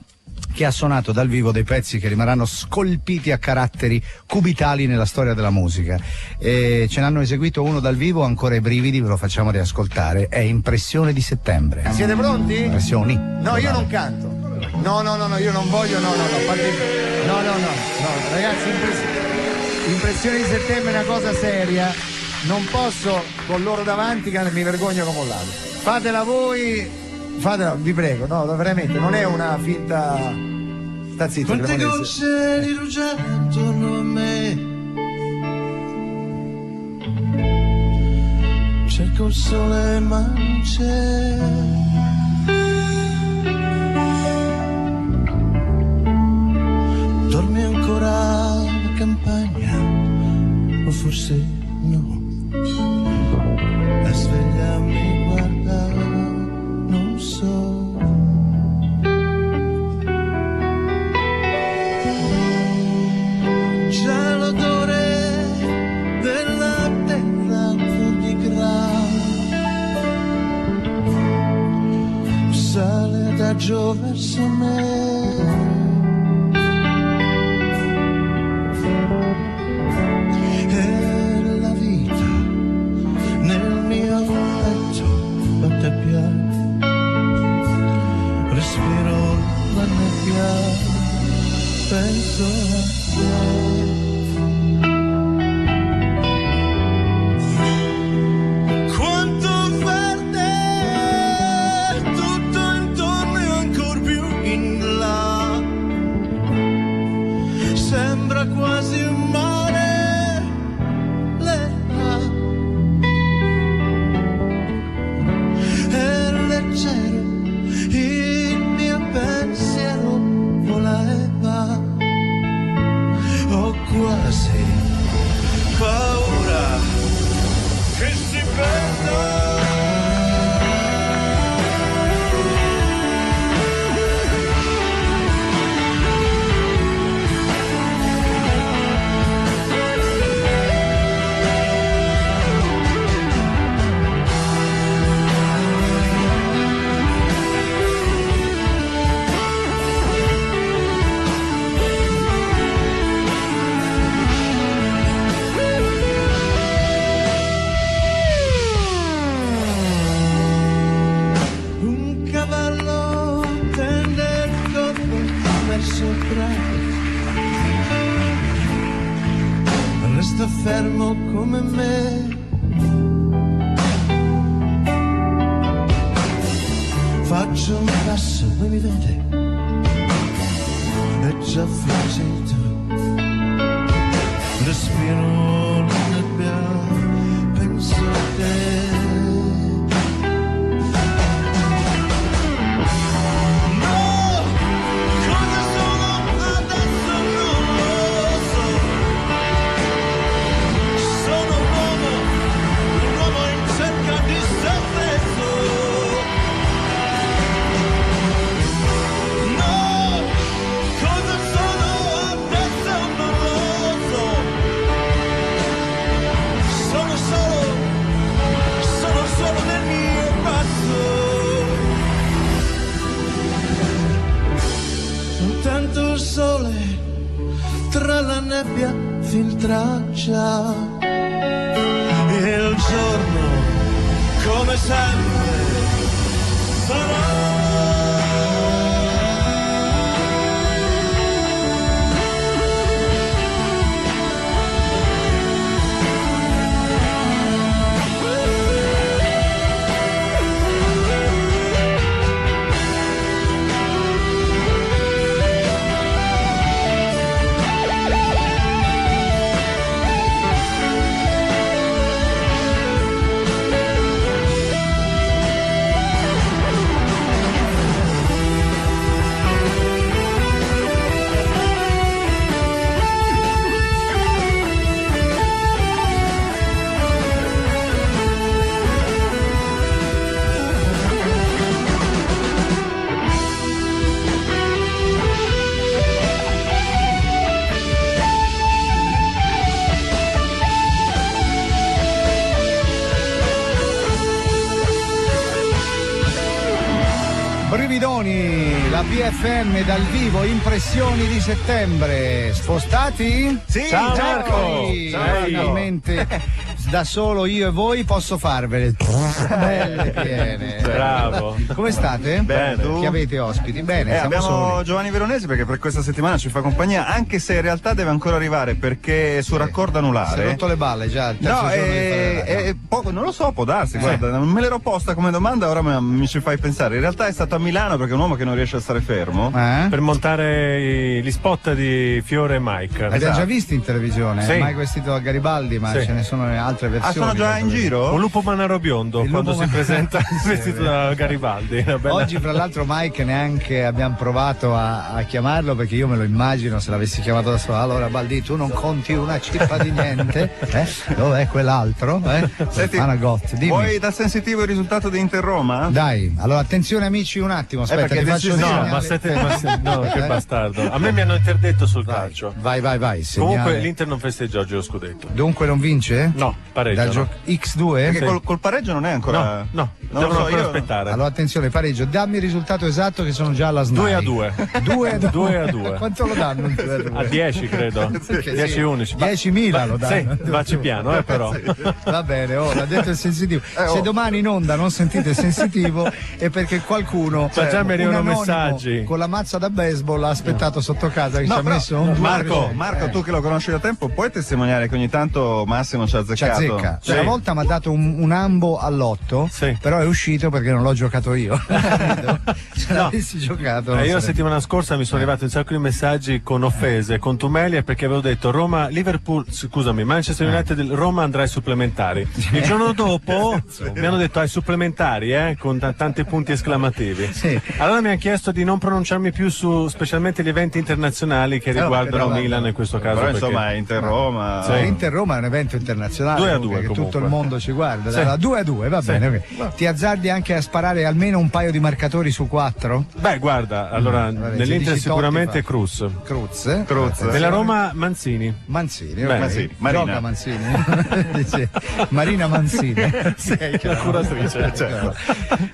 che ha suonato dal vivo dei pezzi che rimarranno scolpiti a caratteri cubitali nella storia della musica. E ce n'hanno eseguito uno dal vivo, ancora i brividi, ve lo facciamo riascoltare. È Impressione di settembre. Siete pronti? Impressioni? No, io non canto. No, io non voglio, no, ragazzi, Impressione di settembre è una cosa seria. Non posso con loro davanti, che mi vergogno come un ladro. Fatela voi. Vi prego, no, veramente, non è una finta. Sta zitto. Quante gocce di rugiada intorno a me, cerco il sole ma non c'è. Dormi ancora la campagna, o forse no. La sveglia mi guarda, non so. C'è l'odore della penso a te. Quasi un mare l'età è leggero, il mio pensiero voleva, ho quasi paura che si perda. Resta fermo come me, faccio un passo, poi mi vede, è già finito, respiro la nebbia, penso a te. Tanto sole tra la nebbia filtraccia, il giorno come sempre sarà. Brividoni, la BFM dal vivo, impressioni di settembre. Spostati? Sì, ciao Marco. Ciao. Finalmente da solo io e voi posso farvele. Belle piene. Bravo. Come state? Bene. Che avete ospiti? Bene, siamo abbiamo soli. Giovanni Veronesi perché per questa settimana ci fa compagnia, anche se in realtà deve ancora arrivare perché è su raccordo anulare. Si è rotto le balle già. Il terzo giorno di fare poco, non lo so, può darsi, guarda, non me l'ero posta come domanda, ora mi ci fai pensare. In realtà è stato a Milano perché è un uomo che non riesce a stare fermo per montare gli spot di Fiore e Mike. L'abbiamo già visti in televisione, sì. Mike vestito da Garibaldi, ma ce ne sono altre versioni. Sono già in giro? Un lupo manaro biondo quando si presenta vestito da Garibaldi. Oggi fra l'altro Mike neanche abbiamo provato a chiamarlo perché io me lo immagino se l'avessi chiamato da solo. Allora Baldi, tu non conti una cippa di niente, dov'è quell'altro? Senti, dimmi. vuoi da sensitivo il risultato di Inter-Roma? Dai, allora attenzione amici un attimo, aspetta, ti faccio no, che bastardo. A me mi hanno interdetto sul calcio. Vai. Comunque l'Inter non festeggia oggi lo scudetto. Dunque non vince? No. Pareggio. X2? Perché col pareggio non è ancora. No, devono ancora aspettare. Allora attenzione, pareggio, dammi il risultato esatto che sono già alla SNAI. 2-2. 2-2. Quanto lo danno? A 10 credo. 10-11. 10.000 lo danno. Sì, vacci piano, però. Va bene, l'ha detto il sensitivo. Se domani in onda non sentite il sensitivo è perché qualcuno già mi arrivano un messaggi con la mazza da baseball ha aspettato sotto casa che ci ha messo un Marco, tu che lo conosci da tempo, puoi testimoniare che ogni tanto Massimo ci ha azzeccato? Cioè, una volta mi ha dato un ambo all'otto, però è uscito perché non l'ho giocato io. Se l'avessi giocato. Io la settimana scorsa mi sono arrivati un sacco di messaggi con offese, contumelie, perché avevo detto Manchester United, Roma andrà ai supplementari. Il giorno dopo mi hanno detto ai supplementari, con tanti punti esclamativi. Allora mi hanno chiesto di non pronunciarmi più su specialmente gli eventi internazionali che riguardano Milan in questo caso. Però insomma Inter-Roma. Inter-Roma è un evento internazionale. 2-2 che tutto il mondo ci guarda. Sì. 2-2, va bene. Okay. Ti azzardi anche a sparare almeno un paio di marcatori su 4? Beh, guarda, allora nell'Inter sicuramente Cruz. Nella Roma Manzini. Gioca Manzini. Marina Manzini. La curatrice. Certo.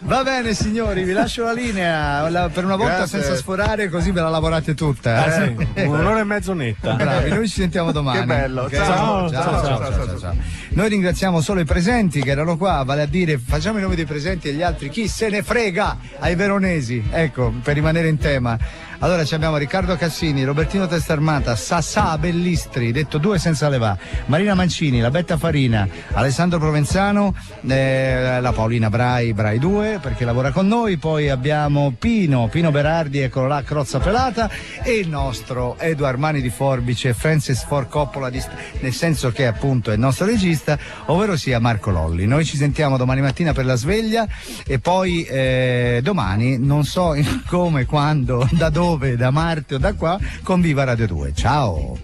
Va bene signori, vi lascio la linea per una volta. Grazie. Senza sforare, così ve la lavorate tutta. Un'ora e mezzo netta. Bravi, noi ci sentiamo domani. Che bello. Okay? Ciao. Noi ringraziamo solo i presenti che erano qua, vale a dire, facciamo i nomi dei presenti e gli altri chi se ne frega ai veronesi, ecco, per rimanere in tema. Allora abbiamo Riccardo Cassini, Robertino Testarmata, Sassà Bellistri, detto 2 senza levà, Marina Mancini, la Betta Farina, Alessandro Provenzano, la Paolina Brai 2 perché lavora con noi, poi abbiamo Pino Berardi, eccolo là, crozza pelata, e il nostro Edo Armani di Forbice, Francis Ford Coppola, nel senso che appunto è il nostro regista, ovvero sia Marco Lolli. Noi ci sentiamo domani mattina per la sveglia e poi domani, non so come, quando, da dove, da Marte o da qua, con Viva Radio 2. Ciao!